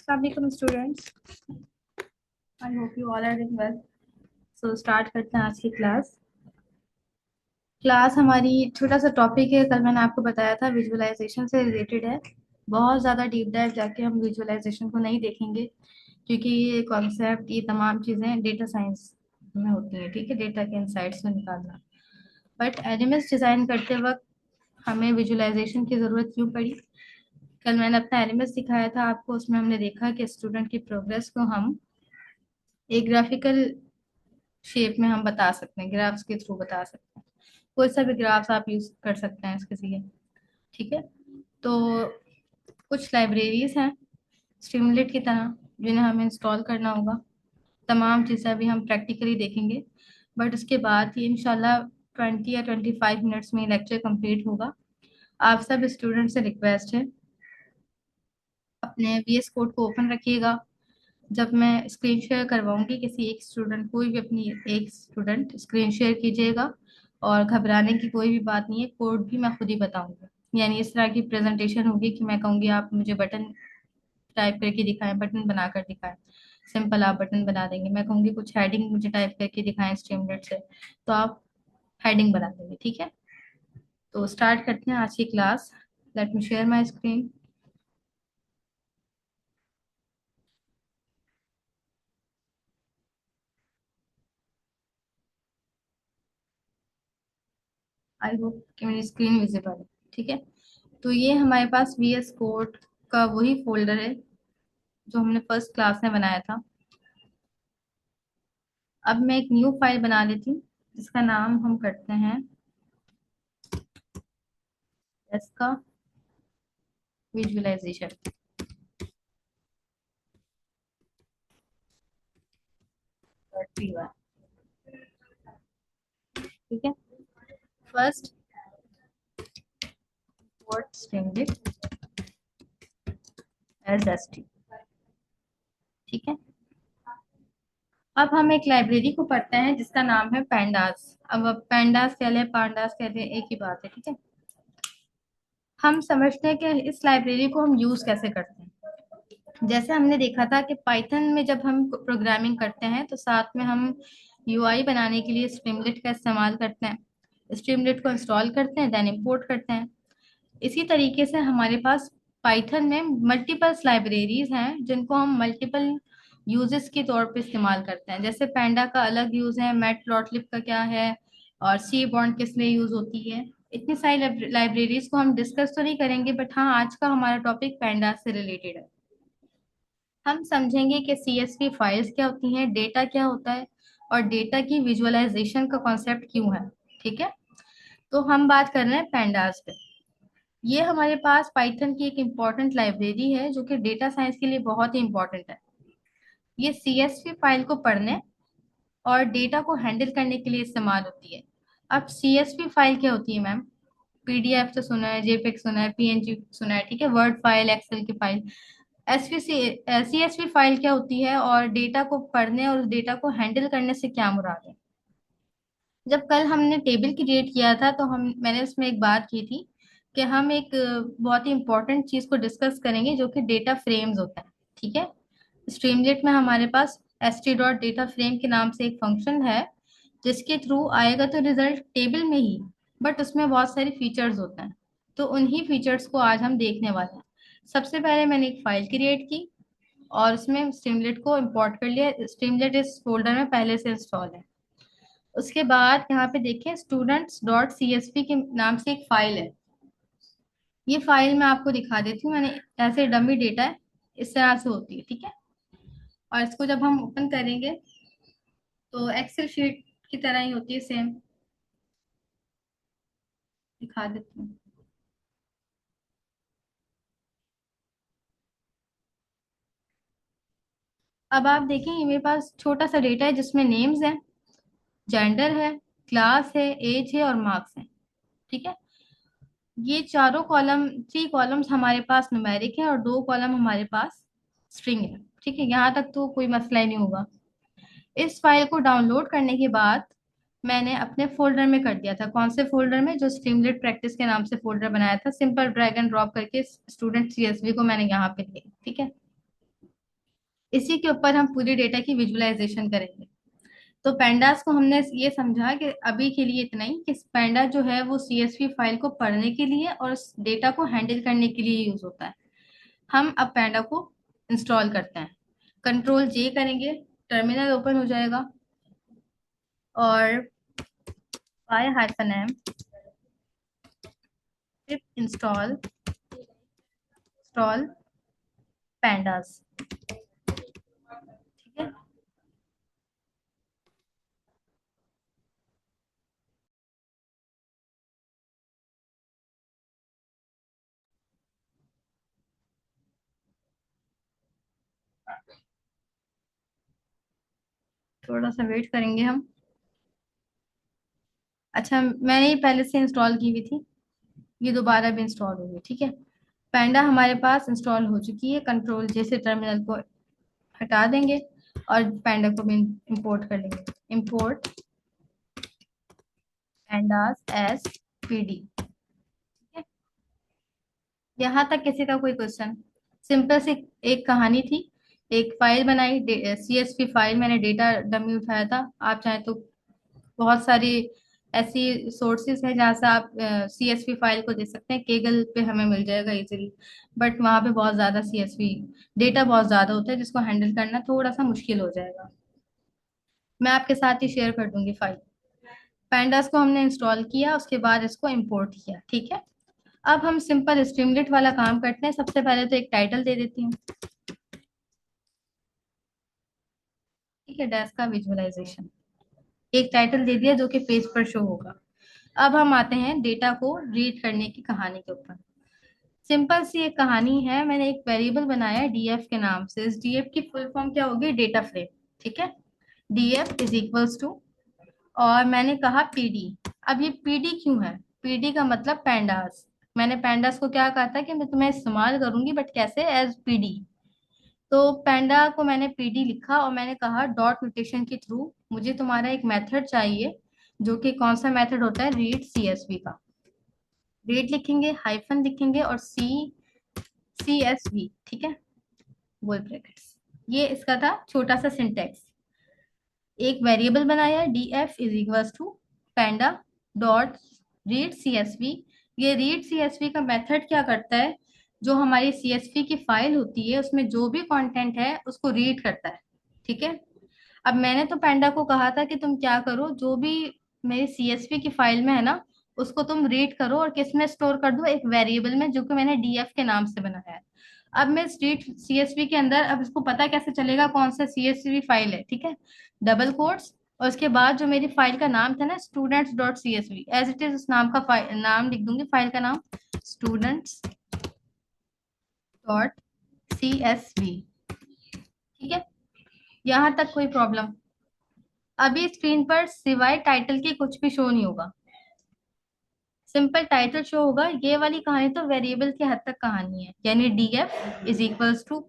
Assalamualaikum students. I hope you all are doing well. So start करते हैं आज की क्लास हमारी छोटा सा टॉपिक है। कल मैंने आपको बताया था विजुअलाइजेशन से रिलेटेड है। बहुत ज़्यादा डीप डाइव जाके हम विजुअलाइजेशन को नहीं देखेंगे, क्योंकि ये कॉन्सेप्ट, ये तमाम चीज़ें डेटा साइंस में होती हैं। ठीक है, डेटा के इनसाइट्स में निकालना। बट एनिमेस डिज़ाइन करते वक्त हमें विजुअलाइजेशन की ज़रूरत क्यों पड़ी? कल मैंने अपना एनिमेस दिखाया था आपको। उसमें हमने देखा कि स्टूडेंट की प्रोग्रेस को हम एक ग्राफिकल शेप में हम बता सकते हैं, ग्राफ्स के थ्रू बता सकते हैं। कोई सा भी ग्राफ्स आप यूज कर सकते हैं इसके लिए। ठीक है, तो कुछ लाइब्रेरीज हैं स्ट्रीमलेट की तरह, जिन्हें हमें इंस्टॉल करना होगा। तमाम चीज़ें अभी हम प्रैक्टिकली देखेंगे, बट उसके बाद ये इंशाल्लाह 20 या 25 मिनट्स में लेक्चर कंप्लीट होगा। आप सब स्टूडेंट से रिक्वेस्ट है, अपने VS कोड को ओपन रखिएगा। जब मैं स्क्रीन शेयर करवाऊंगी किसी एक स्टूडेंट, कोई भी अपनी एक स्टूडेंट स्क्रीन शेयर कीजिएगा। और घबराने की कोई भी बात नहीं है, कोड भी मैं खुद ही बताऊंगी। यानी इस तरह की प्रेजेंटेशन होगी कि मैं कहूंगी आप मुझे बटन टाइप करके दिखाएं, बटन बनाकर दिखाएं। सिंपल आप बटन बना देंगे। मैं कहूंगी कुछ हेडिंग मुझे टाइप करके दिखाएं स्ट्रीमलेट से, तो आप हेडिंग बना देंगे। ठीक है, तो स्टार्ट करते हैं आज की class. Let me share my screen. I hope कि मेरी स्क्रीन विजिबल है। ठीक है, तो ये हमारे पास VS कोड का वही फोल्डर है जो हमने फर्स्ट क्लास में बनाया था। अब मैं एक न्यू फाइल बना लेती हूँ, जिसका नाम हम करते हैं इसका विजुअलाइजेशन। ठीक है, first word string as st। ठीक है, अब हम एक लाइब्रेरी को पढ़ते हैं जिसका नाम है पैंडास। अब पैंडास कह ले, पांडास कह ले, एक ही बात है। ठीक है, हम समझते हैं कि इस लाइब्रेरी को हम यूज कैसे करते हैं। जैसे हमने देखा था कि पाइथन में जब हम प्रोग्रामिंग करते हैं तो साथ में हम UI बनाने के लिए स्ट्रीमलेट का इस्तेमाल करते हैं। स्ट्रीमलेट को इंस्टॉल करते हैं, देन इंपोर्ट करते हैं। इसी तरीके से हमारे पास पाइथन में मल्टीपल लाइब्रेरीज हैं जिनको हम मल्टीपल यूजेस के तौर पे इस्तेमाल करते हैं। जैसे पैंडा का अलग यूज है, मैटप्लॉटलिब का क्या है, और सी बॉन्ड किस लिए यूज होती है। इतनी सारी लाइब्रेरीज को हम डिस्कस तो नहीं करेंगे, बट हाँ, आज का हमारा टॉपिक पैंडा से रिलेटेड है। हम समझेंगे कि CSV फाइल्स क्या होती हैं, डेटा क्या होता है, और डेटा की विजुअलाइजेशन का कॉन्सेप्ट क्यों है। ठीक है, तो हम बात कर रहे हैं पैंडास पे। ये हमारे पास पाइथन की एक इम्पॉर्टेंट लाइब्रेरी है जो कि डेटा साइंस के लिए बहुत ही इम्पोर्टेंट है। ये CSV फाइल को पढ़ने और डेटा को हैंडल करने के लिए इस्तेमाल होती है। अब CSV फाइल क्या होती है मैम? PDF तो सुना है, JPEG सुना है, PNG सुना है। ठीक है, वर्ड फाइल, एक्सेल की फाइल। SVC CSV फाइल क्या होती है, और डेटा को पढ़ने और डेटा को हैंडल करने से क्या मुराद है? जब कल हमने टेबल क्रिएट किया था तो हम मैंने उसमें एक बात की थी कि हम एक बहुत ही इंपॉर्टेंट चीज को डिस्कस करेंगे जो कि डेटा फ्रेम्स होता है। ठीक है, स्ट्रीमलेट में हमारे पास st डॉट डेटा फ्रेम के नाम से एक फंक्शन है, जिसके थ्रू आएगा तो रिजल्ट टेबल में ही, बट उसमें बहुत सारे फीचर्स होते हैं। तो उन्हीं फीचर्स को आज हम देखने वाले हैं। सबसे पहले मैंने एक फाइल क्रिएट की और उसमें स्ट्रीमलेट को इंपोर्ट कर लिया। स्ट्रीमलेट इस फोल्डर में पहले से इंस्टॉल है। उसके बाद यहाँ पे देखें, students.csv के नाम से एक फाइल है। ये फाइल मैं आपको दिखा देती हूँ। मैंने ऐसे डमी डेटा है, इस तरह से होती है। ठीक है, और इसको जब हम ओपन करेंगे तो एक्सेल शीट की तरह ही होती है, सेम। दिखा देती हूँ। अब आप देखेंगे मेरे पास छोटा सा डेटा है जिसमें नेम्स है, जेंडर है, क्लास है, एज है और मार्क्स है। ठीक है, ये चारों कॉलम, 3 कॉलम्स हमारे पास न्यूमेरिक है और 2 कॉलम हमारे पास स्ट्रिंग है। ठीक है, यहाँ तक तो कोई मसला ही नहीं होगा। इस फाइल को डाउनलोड करने के बाद मैंने अपने फोल्डर में कर दिया था। कौन से फोल्डर में? जो स्ट्रीमलेट प्रैक्टिस के नाम से फोल्डर बनाया था। सिंपल ड्रैग एंड ड्रॉप करके स्टूडेंट CSV को मैंने यहाँ पे दिया। ठीक है, इसी के ऊपर हम पूरी डेटा की विजुअलाइजेशन करेंगे। तो पेंडास को हमने ये समझा कि अभी के लिए इतना ही, कि पेंडा जो है वो सीएसवी फाइल को पढ़ने के लिए और उस डेटा को हैंडल करने के लिए यूज होता है। हम अब पेंडा को इंस्टॉल करते हैं। कंट्रोल जे करेंगे, टर्मिनल ओपन हो जाएगा, और -m pip इंस्टॉल pandas। ठीक है। थोड़ा सा वेट करेंगे हम। अच्छा, मैंने ये पहले से इंस्टॉल की हुई थी, ये दोबारा भी इंस्टॉल होगी। ठीक है। पैंडा हमारे पास इंस्टॉल हो चुकी है। कंट्रोल जैसे टर्मिनल को हटा देंगे और पैंडा को भी इंपोर्ट कर लेंगे। Import pandas S PD. ठीक है। यहाँ तक किसी का कोई क्वेश्चन? सिंपल सी एक कहानी थी। एक फाइल बनाई, सीएसवी फाइल, मैंने डेटा डमी उठाया था। आप चाहें तो बहुत सारी ऐसी सोर्सेज है जहाँ से आप सीएसवी फाइल को दे सकते हैं। केगल पे हमें मिल जाएगा इजीली, बट वहाँ पे बहुत ज़्यादा सीएसवी डेटा बहुत ज़्यादा होता है, जिसको हैंडल करना थोड़ा सा मुश्किल हो जाएगा। मैं आपके साथ ही शेयर कर दूंगी फाइल। पैंडास को हमने इंस्टॉल किया, उसके बाद इसको इंपोर्ट किया। ठीक है। अब हम सिंपल स्ट्रीमलेट वाला काम करते हैं। सबसे पहले तो एक टाइटल दे देती हूँ। ठीक है, डैश का विजुअलाइजेशन, एक टाइटल दे दिया जो कि पेज पर शो होगा। अब हम आते हैं डेटा को रीड करने की कहानी के ऊपर। सिंपल सी एक कहानी है। मैंने एक वेरिएबल बनाया है डीएफ के नाम से। इस डीएफ की फुल फॉर्म क्या होगी? Data frame. ठीक है। डीएफ इज इक्वल्स टू, और मैंने कहा पीडी। अब ये पीडी क्यों है? पीडी का मतलब पैंडास। मैंने पैंडास को क्या कहा था कि मैं तुम्हें इस्तेमाल करूंगी, बट कैसे? As PD. तो पैंडा को मैंने पीडी लिखा और मैंने कहा डॉट नोटेशन के थ्रू मुझे तुम्हारा एक मेथड चाहिए, जो कि कौन सा मेथड होता है? रीड सीएसवी का। रीड लिखेंगे, हाइफन लिखेंगे, और सीएसवी। ठीक है, बोल ब्रैकेट्स। ये इसका था छोटा सा सिंटेक्स। एक वेरिएबल बनाया है, D F is equals to panda dot read CSV. ये रीड सीएसवी का मेथड क्या करता है? जो हमारी सीएसवी की फाइल होती है उसमें जो भी कंटेंट है उसको रीड करता है। ठीक है। अब मैंने तो पैंडा को कहा था कि तुम क्या करो, जो भी मेरी सीएसवी की फाइल में है ना, उसको तुम रीड करो और किस में स्टोर कर दो? एक वेरिएबल में, जो कि मैंने डीएफ के नाम से बनाया है। अब मैं स्ट्रीट सीएसवी के अंदर, अब इसको पता कैसे चलेगा कौन सा सीएसवी फाइल है? ठीक है। डबल कोट्स, और उसके बाद जो मेरी फाइल का नाम था ना, students dot C S V, as it is उस नाम का नाम लिख दूंगी, फाइल का नाम students dot C S V. ठीक है। यहाँ तक कोई प्रॉब्लम? अभी स्क्रीन पर सिवाय टाइटल के कुछ भी शो नहीं होगा। सिंपल टाइटल शो होगा। ये वाली कहानी तो वेरिएबल की हद तक कहानी है, यानी D F is equals to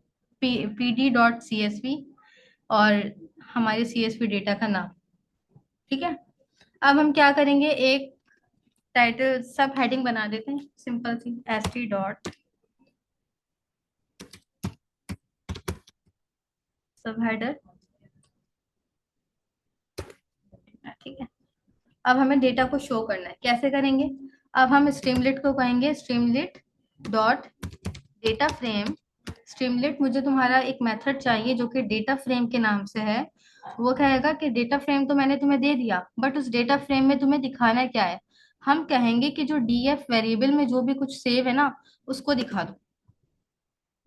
P D dot C S V, और हमारे सी एस वी डेटा का नाम। ठीक है। अब हम क्या करेंगे? एक टाइटल सब हेडिंग बना देते हैं, simple C S T dot sub header. ठीक है। अब हमें डेटा को शो करना है, कैसे करेंगे? अब हम स्ट्रीमलेट को कहेंगे Streamlit dot data frame. Streamlit, मुझे तुम्हारा एक मेथड चाहिए जो कि डेटा फ्रेम के नाम से है। वो कहेगा कि डेटा फ्रेम तो मैंने तुम्हें दे दिया, बट उस डेटा फ्रेम में तुम्हें दिखाना क्या है? हम कहेंगे कि जो डीएफ वेरिएबल में जो भी कुछ सेव है ना, उसको दिखा दो।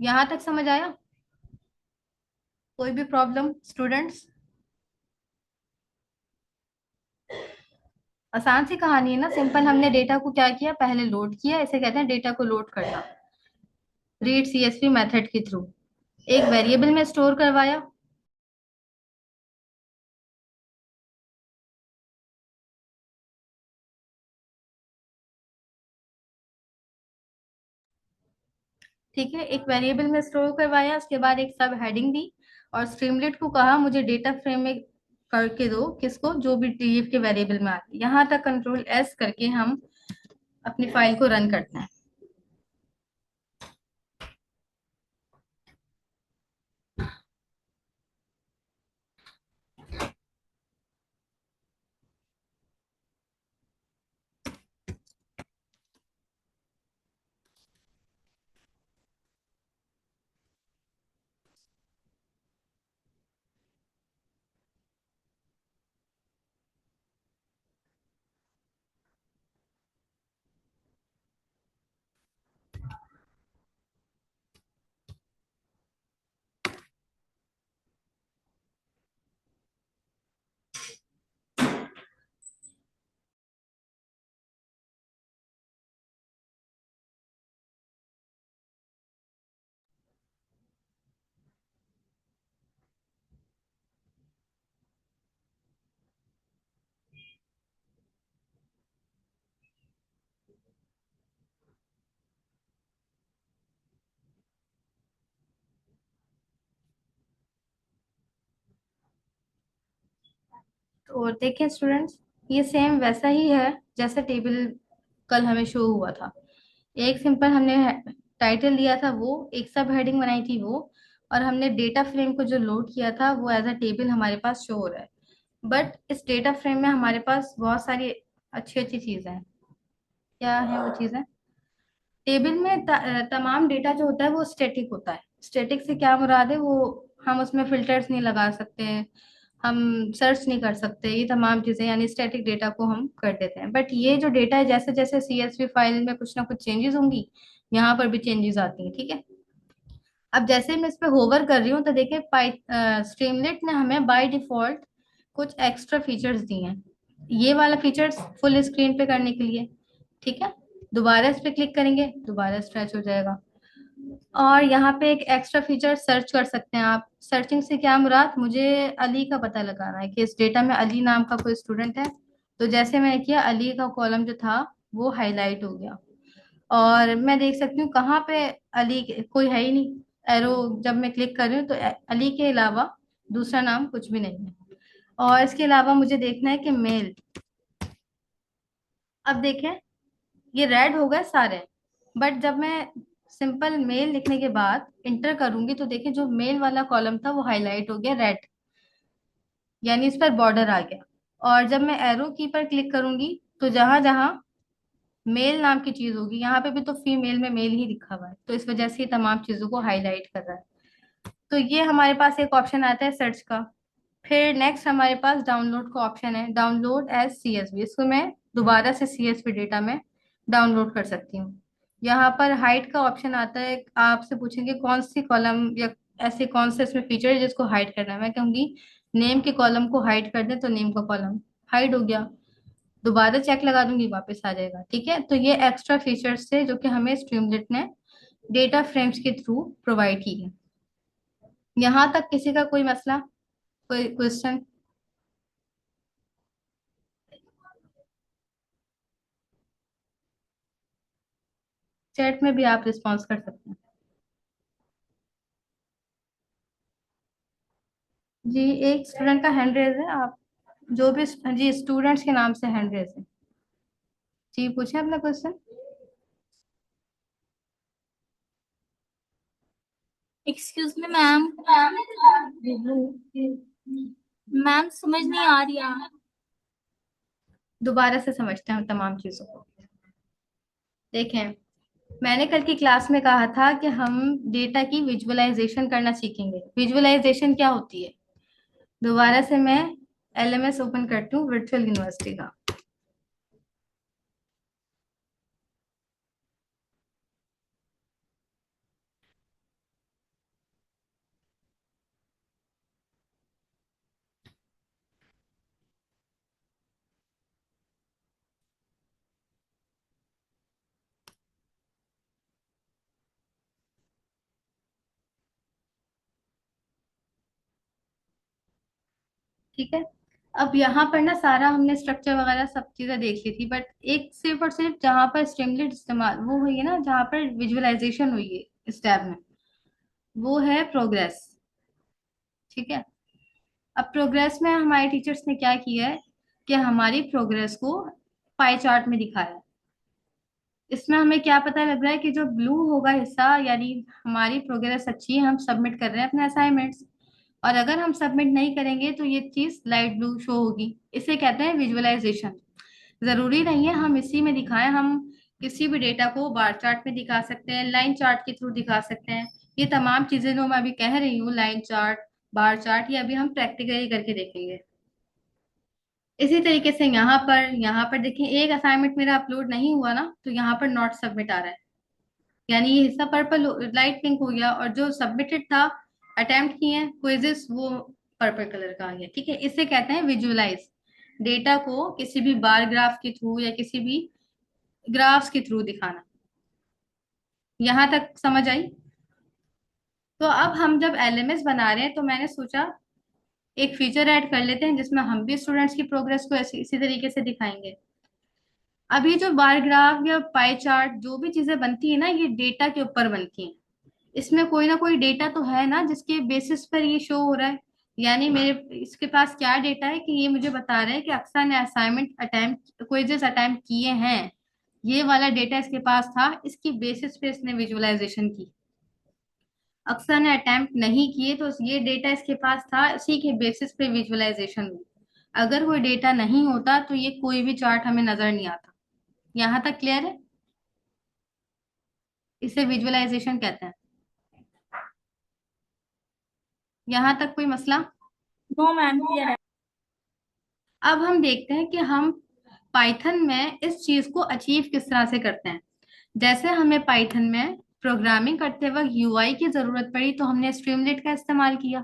यहाँ तक समझ आया? कोई भी प्रॉब्लम स्टूडेंट्स? आसान सी कहानी है ना, सिंपल। हमने डेटा को क्या किया? पहले लोड किया। इसे कहते हैं डेटा को लोड करना, रीड सीएसवी मेथड के थ्रू। एक वेरिएबल में स्टोर करवाया। ठीक है, एक वेरिएबल में स्टोर करवाया, उसके बाद एक सब हेडिंग दी, और स्ट्रीमलेट को कहा मुझे डेटा फ्रेम में करके दो, किसको? जो भी डीएफ के वेरिएबल में आती। यहाँ तक कंट्रोल एस करके हम अपनी फाइल को रन करते हैं। और देखें स्टूडेंट्स, ये सेम वैसा ही है जैसा टेबल कल हमें शो हुआ था। एक सिंपल हमने टाइटल लिया था, वो एक सब हेडिंग बनाई थी वो, और हमने डेटा फ्रेम को जो लोड किया था वो एज अ टेबल हमारे पास शो हो रहा है। बट इस डेटा फ्रेम में हमारे पास बहुत सारी अच्छी अच्छी चीजें हैं। क्या है वो चीजें? टेबल में तमाम डेटा जो होता है वो स्टैटिक होता है। स्टैटिक से क्या मुराद है? वो हम उसमें फिल्टर्स नहीं लगा सकते हैं, हम सर्च नहीं कर सकते, ये तमाम चीजें यानी स्टैटिक डेटा को हम कर देते हैं। बट ये जो डेटा है, जैसे जैसे सीएसवी फाइल में कुछ ना कुछ चेंजेस होंगी, यहाँ पर भी चेंजेस आती हैं, ठीक है। अब जैसे मैं इस पे होवर कर रही हूँ तो देखिए पाई स्ट्रीमलेट ने हमें बाय डिफॉल्ट कुछ एक्स्ट्रा फीचर्स दिए हैं। ये वाला फीचर्स फुल स्क्रीन पे करने के लिए, ठीक है। दोबारा इस पे क्लिक करेंगे, दोबारा स्ट्रेच हो जाएगा। और यहाँ पे एक एक्स्ट्रा फीचर सर्च कर सकते हैं आप। सर्चिंग से क्या मुराद, मुझे अली का पता लगाना है कि इस डेटा में अली नाम का कोई स्टूडेंट है। तो जैसे मैंने किया, अली का कॉलम जो था वो हाईलाइट हो गया। और मैं देख सकती हूँ कहाँ पे कोई है ही नहीं। एरो जब मैं क्लिक कर रही हूँ तो अली के अलावा दूसरा नाम कुछ भी नहीं है। और इसके अलावा मुझे देखना है कि मेल। अब देखें, ये रेड हो गए सारे। बट जब मैं सिंपल मेल लिखने के बाद इंटर करूंगी तो देखिए जो मेल वाला कॉलम था वो हाईलाइट हो गया रेड, यानी इस पर बॉर्डर आ गया। और जब मैं एरो की पर क्लिक करूंगी तो जहां जहां मेल नाम की चीज होगी, यहाँ पे भी तो फीमेल में मेल ही लिखा हुआ है, तो इस वजह से ये तमाम चीजों को हाईलाइट कर रहा है। तो ये हमारे पास एक ऑप्शन आता है सर्च का। फिर नेक्स्ट हमारे पास डाउनलोड का ऑप्शन है, डाउनलोड एज सीएसवी। इसको मैं दोबारा से सीएसवी डेटा में डाउनलोड कर सकती हूँ। यहाँ पर हाइड का ऑप्शन आता है, आपसे पूछेंगे कौन सी कॉलम या ऐसे कौन से इसमें फीचर है जिसको हाइड करना है। मैं कहूंगी नेम के कॉलम को हाइड कर दें, तो नेम का कॉलम हाइड हो गया। दोबारा चेक लगा दूंगी, वापस आ जाएगा, ठीक है। तो ये एक्स्ट्रा फीचर्स थे जो कि हमें स्ट्रीमलेट ने डेटा फ्रेम्स के थ्रू प्रोवाइड की है। यहाँ तक किसी का कोई मसला, कोई क्वेश्चन? चैट में भी आप रिस्पॉन्स कर सकते हैं। जी, एक स्टूडेंट का हैंड रेज है। आप जो भी जी स्टूडेंट्स के नाम से हैंड रेज है। जी पूछें अपना question. Excuse me ma'am. Ma'am समझ नहीं आ रही है। दोबारा से समझते हैं हम तमाम चीजों को। देखें, मैंने कल की क्लास में कहा था कि हम डेटा की विजुअलाइजेशन करना सीखेंगे। विजुअलाइजेशन क्या होती है? दोबारा से मैं एलएमएस ओपन करती हूँ, वर्चुअल यूनिवर्सिटी का। ठीक है। अब यहाँ पर ना सारा हमने स्ट्रक्चर वगैरह सब चीजें देख ली थी, बट एक सिर्फ और सिर्फ जहाँ पर स्ट्रीमलेट इस्तेमाल वो हुई है ना, जहाँ पर विजुअलाइजेशन हुई है इस टैब में, वो है प्रोग्रेस, ठीक है। अब प्रोग्रेस में हमारे टीचर्स ने क्या किया है कि हमारी प्रोग्रेस को पाई चार्ट में दिखाया है। इसमें हमें क्या पता लग रहा है कि जो ब्लू होगा हिस्सा, यानी हमारी प्रोग्रेस अच्छी है, हम सबमिट कर रहे हैं अपने असाइनमेंट्स। और अगर हम सबमिट नहीं करेंगे तो ये चीज लाइट ब्लू शो होगी। इसे कहते हैं विजुअलाइजेशन। जरूरी नहीं है हम इसी में दिखाएं, हम किसी भी डेटा को बार चार्ट में दिखा सकते हैं, लाइन चार्ट के थ्रू दिखा सकते हैं। ये तमाम चीजें जो मैं अभी कह रही हूँ, लाइन चार्ट, बार चार्ट, ये अभी हम प्रैक्टिकली करके देखेंगे। इसी तरीके से यहाँ पर देखिए, एक असाइनमेंट मेरा अपलोड नहीं हुआ ना, तो यहाँ पर नॉट सबमिट आ रहा है, यानी ये हिस्सा पर्पल लाइट पिंक हो गया, और जो सबमिटेड था, अटेम्प्ट किए हैं क्विजेस, वो पर्पल कलर का आ गया, ठीक है। इसे कहते हैं विजुअलाइज। डेटा को किसी भी बार ग्राफ के थ्रू या किसी भी ग्राफ्स के थ्रू दिखाना। यहाँ तक समझ आई? तो अब हम जब एलएमएस बना रहे हैं तो मैंने सोचा एक फीचर ऐड कर लेते हैं जिसमें हम भी स्टूडेंट्स की प्रोग्रेस को ऐसी इसी तरीके से दिखाएंगे। अब ये जो बार ग्राफ या पाई चार्ट जो भी चीजें बनती है ना, ये डेटा के ऊपर बनती हैं। इसमें कोई ना कोई डेटा तो है ना जिसके बेसिस पर ये शो हो रहा है। यानी मेरे इसके पास क्या डेटा है कि ये मुझे बता रहा है कि अक्सर ने असाइनमेंट अटेम्प्ट क्विजेस अटेम्प्ट किए हैं। ये वाला डेटा इसके पास था, इसकी बेसिस पे इसने विजुअलाइजेशन की। अक्सर ने अटेम्प्ट नहीं किए तो ये डेटा इसके पास था, इसी के बेसिस पे विजुअलाइजेशन हुई। अगर कोई डेटा नहीं होता तो ये कोई भी चार्ट हमें नजर नहीं आता। यहाँ तक क्लियर है? इसे विजुअलाइजेशन कहते हैं। यहाँ तक कोई मसला? नो मैम, क्लियर है। अब हम देखते हैं कि हम पाइथन में इस चीज को अचीव किस तरह से करते हैं। जैसे हमें पाइथन में प्रोग्रामिंग करते वक्त यूआई की जरूरत पड़ी तो हमने स्ट्रीमलेट का इस्तेमाल किया।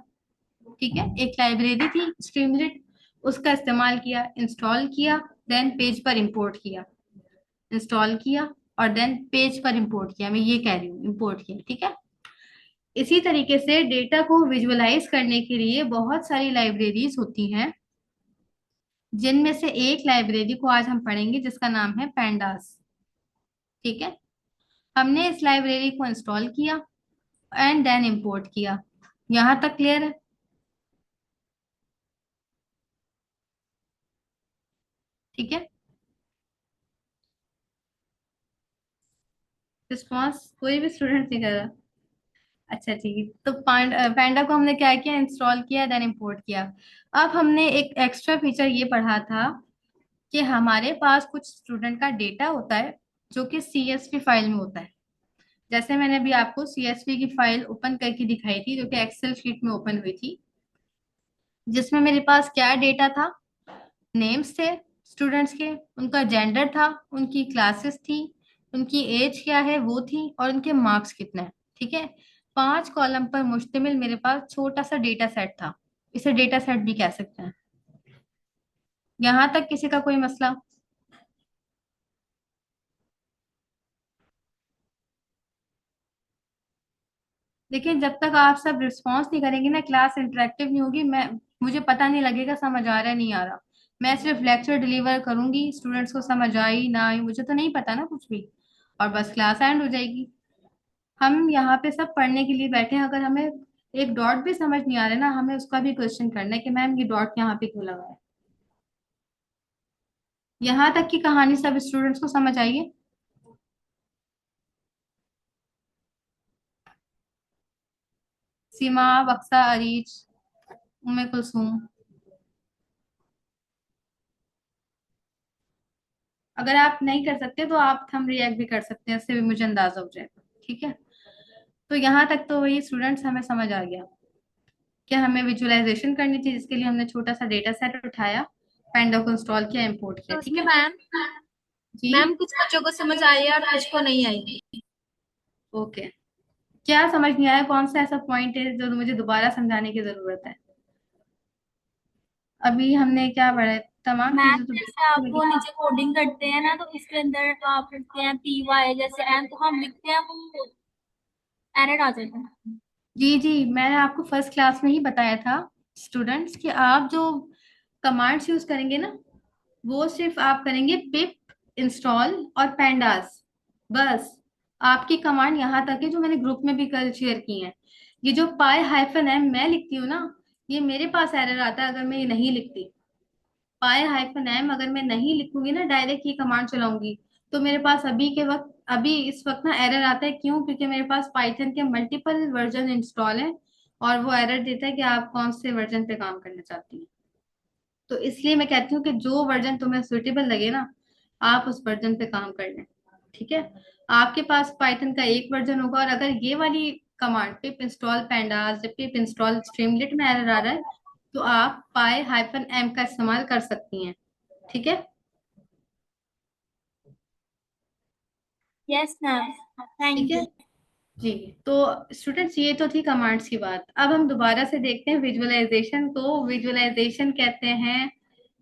ठीक है, एक लाइब्रेरी थी स्ट्रीमलेट, उसका इस्तेमाल किया, इंस्टॉल किया, देन पेज पर इंपोर्ट किया। इंस्टॉल किया और देन पेज पर इंपोर्ट किया, मैं ये कह रही हूँ, इंपोर्ट किया। ठीक है, इसी तरीके से डेटा को विजुअलाइज करने के लिए बहुत सारी लाइब्रेरीज होती हैं, जिनमें से एक लाइब्रेरी को आज हम पढ़ेंगे जिसका नाम है पैंडास। ठीक है, हमने इस लाइब्रेरी को इंस्टॉल किया एंड देन इंपोर्ट किया। यहां तक क्लियर है? ठीक है, रिस्पॉन्स कोई भी स्टूडेंट नहीं कर रहा? अच्छा ठीक है, तो पैंडा को हमने क्या किया, इंस्टॉल किया देन इंपोर्ट किया। अब हमने एक एक्स्ट्रा फीचर ये पढ़ा था कि हमारे पास कुछ स्टूडेंट का डेटा होता है जो कि सीएसवी फाइल में होता है। जैसे मैंने अभी आपको सीएसवी की फाइल ओपन करके दिखाई थी जो कि एक्सेल शीट में ओपन हुई थी, जिसमें मेरे पास क्या डेटा था, नेम्स थे स्टूडेंट्स के, उनका जेंडर था, उनकी क्लासेस थी, उनकी एज क्या है वो थी, और उनके मार्क्स कितने हैं। ठीक है, 5 कॉलम पर मुश्तमिल मेरे पास छोटा सा डेटा सेट था। इसे डेटा सेट भी कह सकते हैं। यहां तक किसी का कोई मसला? देखिए, जब तक आप सब रिस्पॉन्स नहीं करेंगे ना, क्लास इंटरेक्टिव नहीं होगी। मुझे पता नहीं लगेगा समझ आ रहा है नहीं आ रहा। मैं सिर्फ लेक्चर डिलीवर करूंगी, स्टूडेंट्स को समझ आई ना आई मुझे तो नहीं पता ना कुछ भी, और बस क्लास एंड हो जाएगी। हम यहाँ पे सब पढ़ने के लिए बैठे हैं। अगर हमें एक डॉट भी समझ नहीं आ रहा है ना, हमें उसका भी क्वेश्चन करना है कि मैम ये डॉट यहाँ पे क्यों लगा है। यहाँ तक की कहानी सब स्टूडेंट्स को समझ आई है? सीमा, बक्सा, अरीज, उम्मे कुलसूम। अगर आप नहीं कर सकते तो आप थंब रिएक्ट भी कर सकते हैं, इससे भी मुझे अंदाजा हो जाएगा। ठीक है, तो यहाँ तक तो वही स्टूडेंट्स हमें समझ आ गया कि हमें विजुअलाइजेशन करनी थी, जिसके लिए हमने छोटा सा डेटा सेट उठाया, पेंडो को इंस्टॉल किया, इंपोर्ट किया। तो ठीक उसमें है मैम, जी, कुछ बच्चों को समझ आई है और कुछ को नहीं आई। ओके। क्या समझ नहीं आया, कौन सा ऐसा पॉइंट है जो मुझे दोबारा समझाने की जरूरत है? अभी हमने क्या पढ़ा है, तमाम मैम चीजें तो जैसे बेसिक आप में वो की। नीचे कोडिंग करते हैं ना, तो इसके अंदर तो आप लिखते हैं पी वाई जैसे एन, तो हम लिखते हैं वो एरर आ जाता है। जी जी, मैंने आपको फर्स्ट क्लास में ही बताया था स्टूडेंट्स कि आप जो कमांड्स यूज करेंगे ना, वो सिर्फ आप करेंगे पिप, इंस्टॉल और पैंडास, बस। आपकी कमांड यहाँ तक है जो मैंने ग्रुप में भी कल शेयर की है। ये जो पाई हाइफन एम मैं लिखती हूँ ना, ये मेरे पास एरर आता है अगर मैं ये नहीं लिखती। पाई हाइफन एम अगर मैं नहीं लिखूंगी ना, डायरेक्ट ये कमांड चलाऊंगी, तो मेरे पास अभी इस वक्त ना एरर आता है। क्यों? क्योंकि मेरे पास पाइथन के मल्टीपल वर्जन इंस्टॉल है, और वो एरर देता है कि आप कौन से वर्जन पे काम करना चाहती हैं। तो इसलिए मैं कहती हूँ कि जो वर्जन तुम्हें सुटेबल लगे ना, आप उस वर्जन पे काम कर लें। ठीक है, आपके पास पाइथन का एक वर्जन होगा, और अगर ये वाली कमांड पिप इंस्टॉल पैंडास, पिप इंस्टॉल स्ट्रीमलेट में एरर आ रहा है, तो आप पाई हाइफन एम का इस्तेमाल कर सकती हैं। ठीक है, यस मैम, ठीक थैंक है यू। जी। तो स्टूडेंट्स, ये तो थी कमांड्स की बात। अब हम दोबारा से देखते हैं विजुअलाइजेशन को। विजुअलाइजेशन कहते हैं,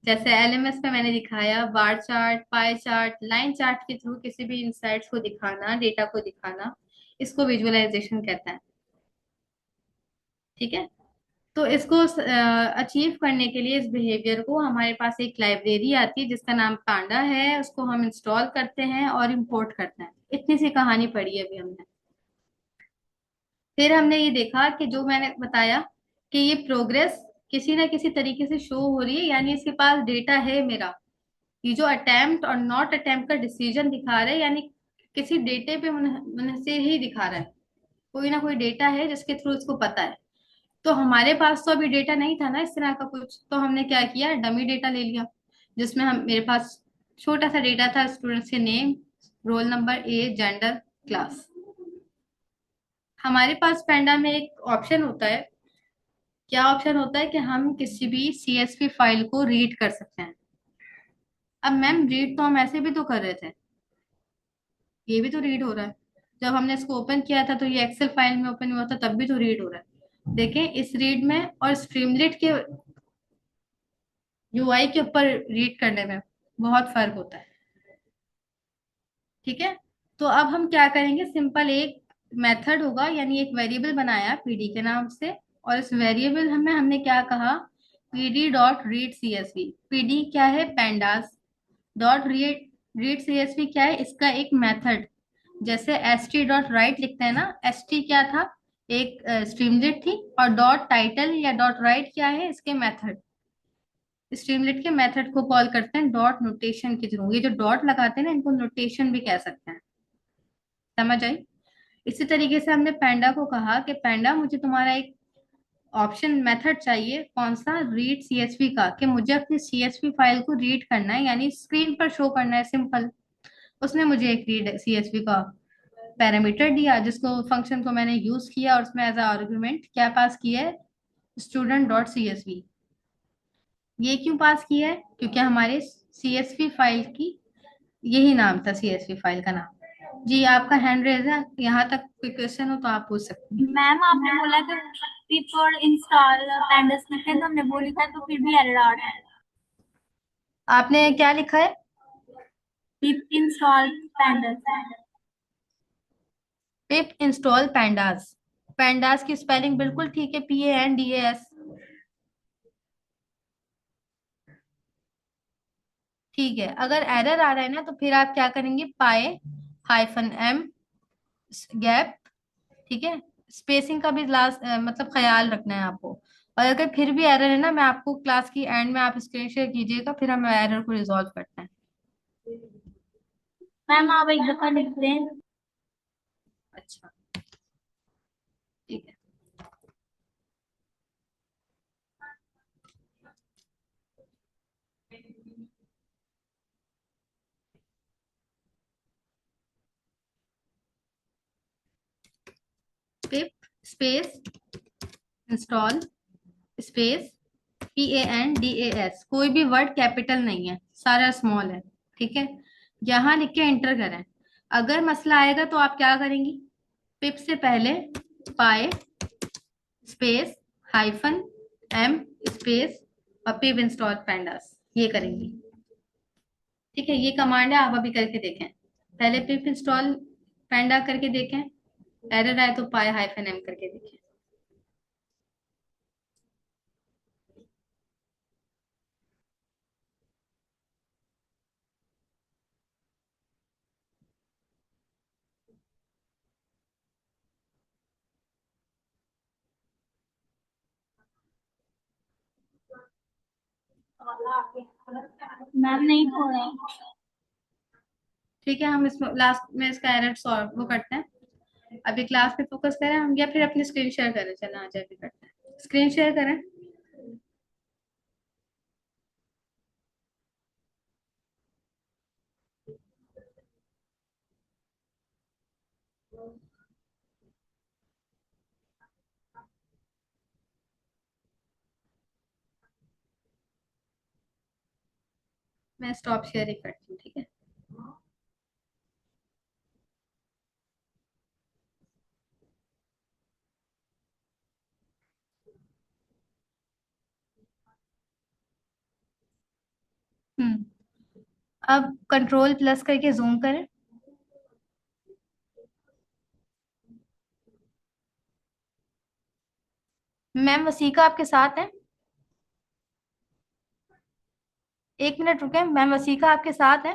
जैसे एलएमएस में मैंने दिखाया, bar chart, pie chart, line chart के थ्रू किसी भी इंसाइट्स को दिखाना, डेटा को दिखाना, इसको विजुअलाइजेशन कहता है। ठीक है, तो इसको अचीव करने के लिए, इस बिहेवियर को, हमारे पास एक लाइब्रेरी आती है जिसका नाम पांडा है, उसको हम इंस्टॉल करते हैं और इंपोर्ट करते हैं। इतनी सी कहानी पढ़ी है अभी हमने। फिर हमने ये देखा कि जो मैंने बताया कि ये प्रोग्रेस किसी ना किसी तरीके से शो हो रही है, यानी इसके पास डेटा है मेरा। ये जो अटेम्प्ट और नॉट अटेम्प्ट का डिसीजन दिखा रहा है, यानी किसी डेटे पे से ही दिखा रहा है। कोई ना कोई डेटा है जिसके थ्रू इसको पता है। तो हमारे पास तो अभी डेटा नहीं था ना इस तरह का कुछ, तो हमने क्या किया, डमी डेटा ले लिया, जिसमें हम मेरे पास छोटा सा डेटा था, स्टूडेंट्स के name, roll number, age, gender, class. हमारे पास पेंडा में एक ऑप्शन होता है। क्या ऑप्शन होता है कि हम किसी भी सीएसवी फाइल को रीड कर सकते हैं। अब मैम रीड तो हम ऐसे भी तो कर रहे थे, ये भी तो रीड हो रहा है। जब हमने इसको ओपन किया था तो ये एक्सेल फाइल में ओपन हुआ था, तब भी तो रीड हो रहा है। देखें, इस रीड में और स्ट्रीमलेट के यूआई के ऊपर रीड करने में बहुत फर्क होता है। ठीक है। तो अब हम क्या करेंगे, सिंपल एक मेथड होगा, यानी एक वेरिएबल बनाया पीडी के नाम से, और इस वेरिएबल हमें हमने क्या कहा, PD dot read CSV. PD क्या है, pandas. Dot read read CSV क्या है, इसका एक मेथड। जैसे एस टी डॉट राइट लिखते हैं ना, एस टी क्या था, एक स्ट्रीमलेट थी, और डॉट टाइटल या डॉट राइट क्या है, इसके मेथड। स्ट्रीमलेट के मेथड को कॉल करते हैं डॉट नोटेशन के थ्रू। ये जो डॉट लगाते हैं ना, इनको नोटेशन भी कह सकते हैं। समझ आई। इसी तरीके से हमने पैंडा को कहा कि पैंडा मुझे तुम्हारा एक ऑप्शन मेथड चाहिए, कौन सा, रीड सीएसवी का, कि मुझे अपनी सीएसवी फाइल को रीड करना है, यानी स्क्रीन पर शो करना है, सिंपल। उसने मुझे एक रीड सीएसवी का पैरामीटर दिया, जिसको फंक्शन को मैंने यूज किया, और उसमें एज आर्गुमेंट क्या पास किया है, स्टूडेंट डॉट सीएसवी। ये क्यों पास किया है, क्योंकि हमारे सीएसवी फाइल की यही नाम था, सीएसवी फाइल का नाम। जी, आपका हैंड रेज है, यहाँ तक कोई क्वेश्चन हो तो आप पूछ सकते हैं। मैम आपने बोला कि पिप और इंस्टॉल पैंडस लिखे तो हमने वो लिखा है तो फिर भी एरर आ रहा है। आपने क्या लिखा है, pip install pandas. Pip install pandas. Pandas की स्पेलिंग बिल्कुल ठीक है, PANDAS। ठीक है, अगर एरर आ रहा है ना, तो फिर आप क्या करेंगे, पाए -M गैप। ठीक है, स्पेसिंग का भी लास्ट मतलब ख्याल रखना है आपको। और अगर फिर भी एरर है ना, मैं आपको क्लास की एंड में आप स्क्रीन शेयर कीजिएगा, फिर हम एरर को रिजॉल्व करते हैं। मैम आप एक दफा लिख दें। अच्छा, ठीक है। Pip space install space PANDAS। कोई भी वर्ड कैपिटल नहीं है, सारा स्मॉल है। ठीक है, यहाँ लिख के एंटर करें। अगर मसला आएगा तो आप क्या करेंगी, पिप से पहले पाए स्पेस -M स्पेस और पिप इंस्टॉल पैंडास, ये करेंगी। ठीक है, ये कमांड है, आप अभी करके देखें। पहले पिप इंस्टॉल पैंडा करके देखें, एरर आए तो पाए -M करके देखें। मैम नहीं हो रहा है। ठीक है, हम इसमें लास्ट में इसका एरर सॉल्व वो करते हैं। अभी क्लास पे फोकस करें हम, या फिर अपनी स्क्रीन शेयर करें, चलो आज अभी करते हैं, स्क्रीन शेयर करें। मैं स्टॉप शेयरिंग करती हूँ, ठीक है। हम्म। अब कंट्रोल प्लस करके जूम करें। मैम वसीका आपके साथ है, एक मिनट रुके, मैम वसीका आपके साथ है।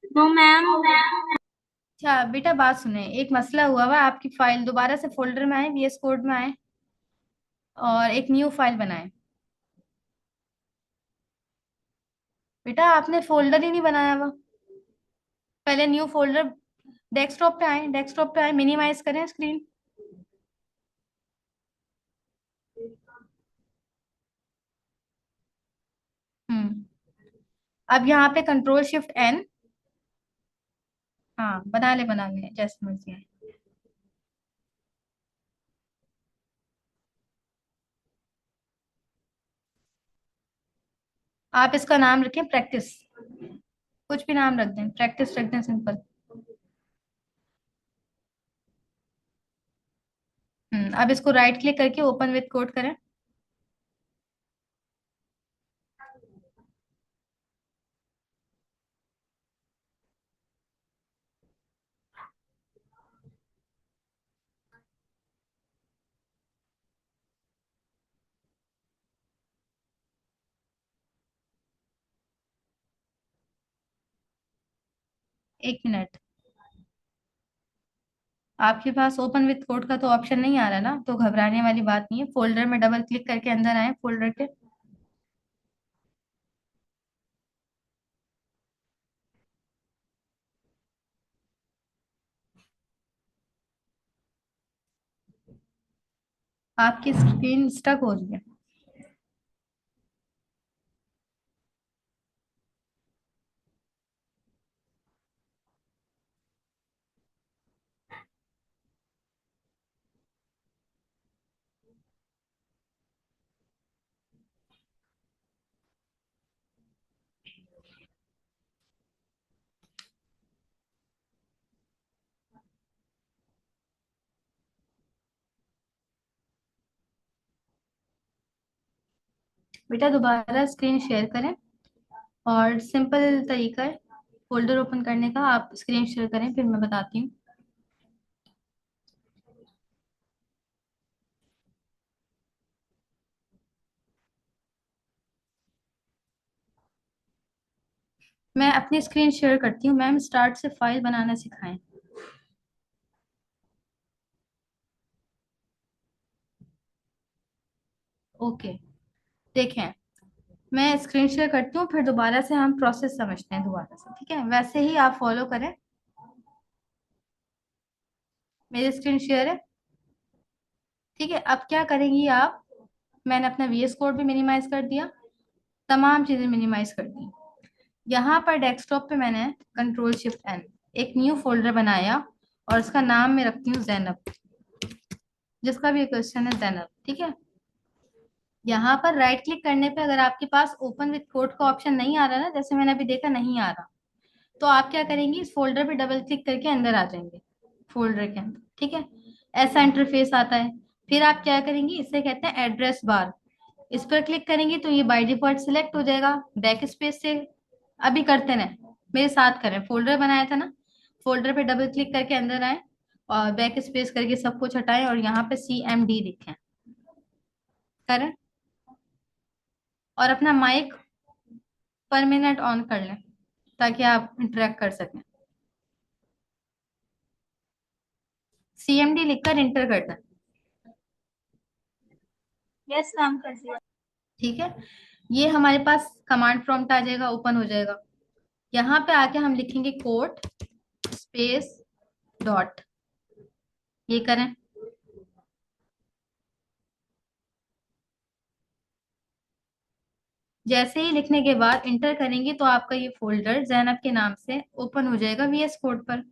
तो मैम अच्छा बेटा, बात सुने, एक मसला हुआ हुआ, आपकी फाइल दोबारा से फोल्डर में आए, VS कोड में आए। और एक न्यू फाइल बनाएं। बेटा आपने फोल्डर ही नहीं बनाया हुआ। पहले न्यू फोल्डर, डेस्कटॉप पे आए, डेस्कटॉप पे आए, मिनिमाइज करें स्क्रीन। हम्म। अब यहाँ पे कंट्रोल शिफ्ट एन। हाँ बना ले जैसे मर्जी है। आप इसका नाम रखें प्रैक्टिस। कुछ भी नाम रख दें, प्रैक्टिस रख दें, सिंपल। अब इसको राइट क्लिक करके ओपन विथ कोड करें। एक मिनट। आपके पास ओपन विथ कोड का तो ऑप्शन नहीं आ रहा ना, तो घबराने वाली बात नहीं है। फोल्डर में डबल क्लिक करके अंदर आए फोल्डर के। आपकी स्क्रीन स्टक हो रही है। बेटा दोबारा स्क्रीन शेयर करें, और सिंपल तरीका है फोल्डर ओपन करने का। आप स्क्रीन शेयर करें, फिर मैं बताती हूँ। मैं अपनी स्क्रीन शेयर करती हूँ मैम, स्टार्ट से फाइल बनाना सिखाएं। ओके। देखें, मैं स्क्रीन शेयर करती हूँ, फिर दोबारा से हम प्रोसेस समझते हैं दोबारा से, ठीक है? वैसे ही आप फॉलो करें। मेरी स्क्रीन शेयर है, ठीक है? अब क्या करेंगी आप? मैंने अपना वीएस कोड भी मिनिमाइज कर दिया, तमाम चीजें मिनिमाइज कर दी। यहाँ पर डेस्कटॉप पे मैंने कंट्रोल शिफ्ट एन, एक न्यू फोल्डर बनाया, और उसका नाम मैं रखती हूँ जैनब। जिसका भी क्वेश्चन है जैनब, ठीक है? यहाँ पर राइट क्लिक करने पे अगर आपके पास ओपन विथ कोड का ऑप्शन नहीं आ रहा ना, जैसे मैंने अभी देखा नहीं आ रहा, तो आप क्या करेंगी, इस फोल्डर पे डबल क्लिक करके अंदर आ जाएंगे, फोल्डर के अंदर, ठीक है? ऐसा इंटरफेस आता है। फिर आप क्या करेंगी, इसे कहते हैं एड्रेस बार। इस पर क्लिक करेंगे तो ये बाय डिफॉल्ट सिलेक्ट हो जाएगा बैक स्पेस से। अभी करते ना, मेरे साथ करें। फोल्डर बनाया था ना, फोल्डर पे डबल क्लिक करके अंदर आए, और बैक स्पेस करके सब कुछ हटाएं, और यहाँ पे CMD लिखें। करें, और अपना माइक पर मिनट ऑन कर लें, ताकि आप इंटरेक्ट कर सकें। CMD लिखकर इंटर कर दें। यस मैम, कर दिया। ठीक है, ये हमारे पास कमांड प्रॉम्प्ट आ जाएगा, ओपन हो जाएगा। यहाँ पे आके हम लिखेंगे कोट स्पेस डॉट, ये करें। जैसे ही लिखने के बाद इंटर करेंगे तो आपका ये फोल्डर जैनब के नाम से ओपन हो जाएगा VS कोड पर।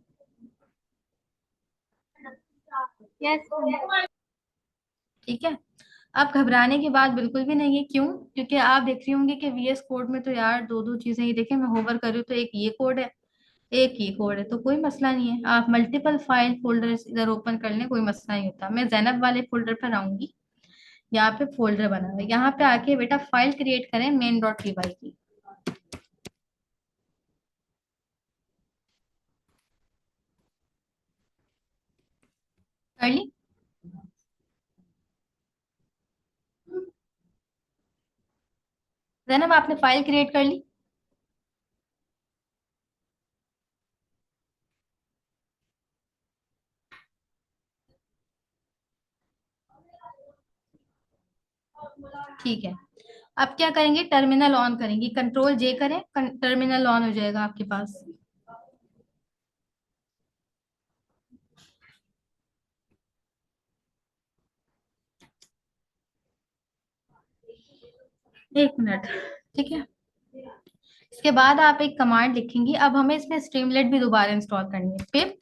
Yes ma'am. ठीक है, अब घबराने की बात बिल्कुल भी नहीं है। क्यों? क्योंकि आप देख रही होंगी कि VS कोड में तो यार दो दो चीजें ही, देखें मैं होवर कर रही हूँ तो एक ये कोड है, एक ही कोड है, तो कोई मसला नहीं है। आप मल्टीपल फाइल फोल्डर इधर ओपन कर लें, कोई मसला नहीं होता। मैं जैनब वाले फोल्डर पर आऊंगी। यहाँ पे फोल्डर बना हुआ है, यहाँ पे आके बेटा फाइल क्रिएट करें main.py की। कर ली? जैनब आपने फाइल क्रिएट कर ली? ठीक है। अब क्या करेंगे, टर्मिनल ऑन करेंगे, कंट्रोल जे करें, टर्मिनल ऑन हो जाएगा आपके पास। एक मिनट। ठीक है। इसके बाद आप एक कमांड लिखेंगी। अब हमें इसमें स्ट्रीमलेट भी दोबारा इंस्टॉल करनी है। Pip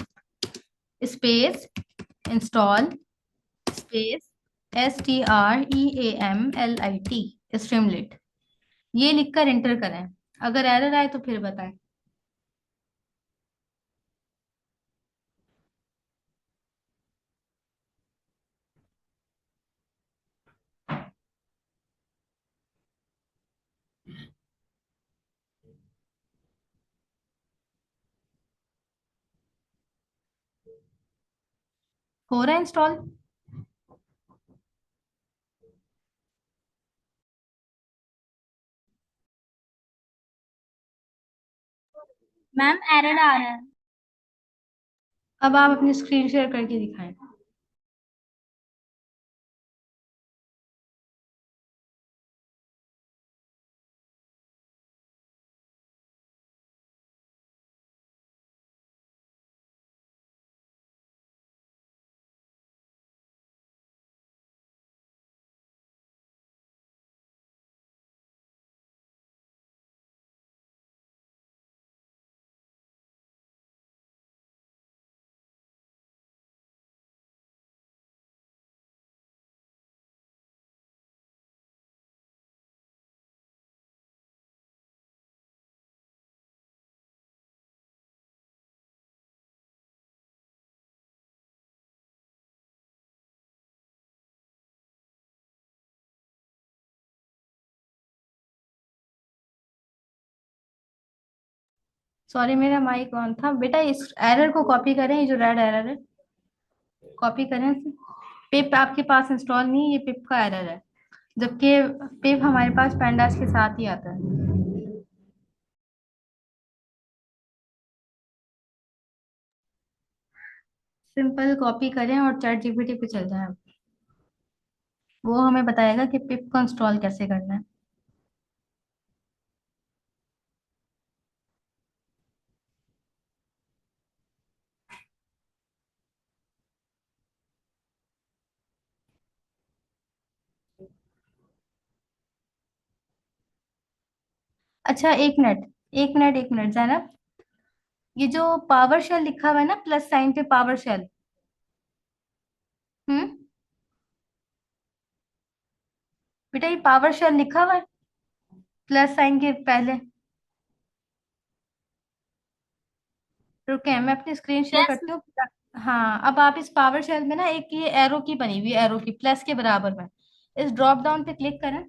space install space STREAMLIT streamlit, ये लिखकर एंटर करें। अगर एरर आए तो फिर बताएं। हो रहा है इंस्टॉल? मैम एरर आ रहा है। अब आप अपनी स्क्रीन शेयर करके दिखाएं। सॉरी, मेरा माइक ऑन था बेटा। इस एरर को कॉपी करें, ये जो रेड एरर है, कॉपी करें इसे। पिप आपके पास इंस्टॉल नहीं है, ये पिप का एरर है, जबकि पिप हमारे पास पैंडास के साथ ही आता है। सिंपल कॉपी करें और चैट जीपीटी पे चल जाए। वो हमें बताएगा कि पिप को इंस्टॉल कैसे करना है। अच्छा, एक मिनट, एक मिनट, एक मिनट जैनब। ये जो पावर शेल लिखा हुआ है ना, प्लस साइन पे पावर शेल। हम्म। बेटा ये पावर शेल लिखा हुआ है प्लस साइन के पहले। रुके, मैं अपनी स्क्रीन शेयर यस। करती हूँ। हाँ, अब आप इस पावर शेल में ना एक ये एरो की बनी हुई, एरो की प्लस के बराबर में, इस ड्रॉप डाउन पे क्लिक करें।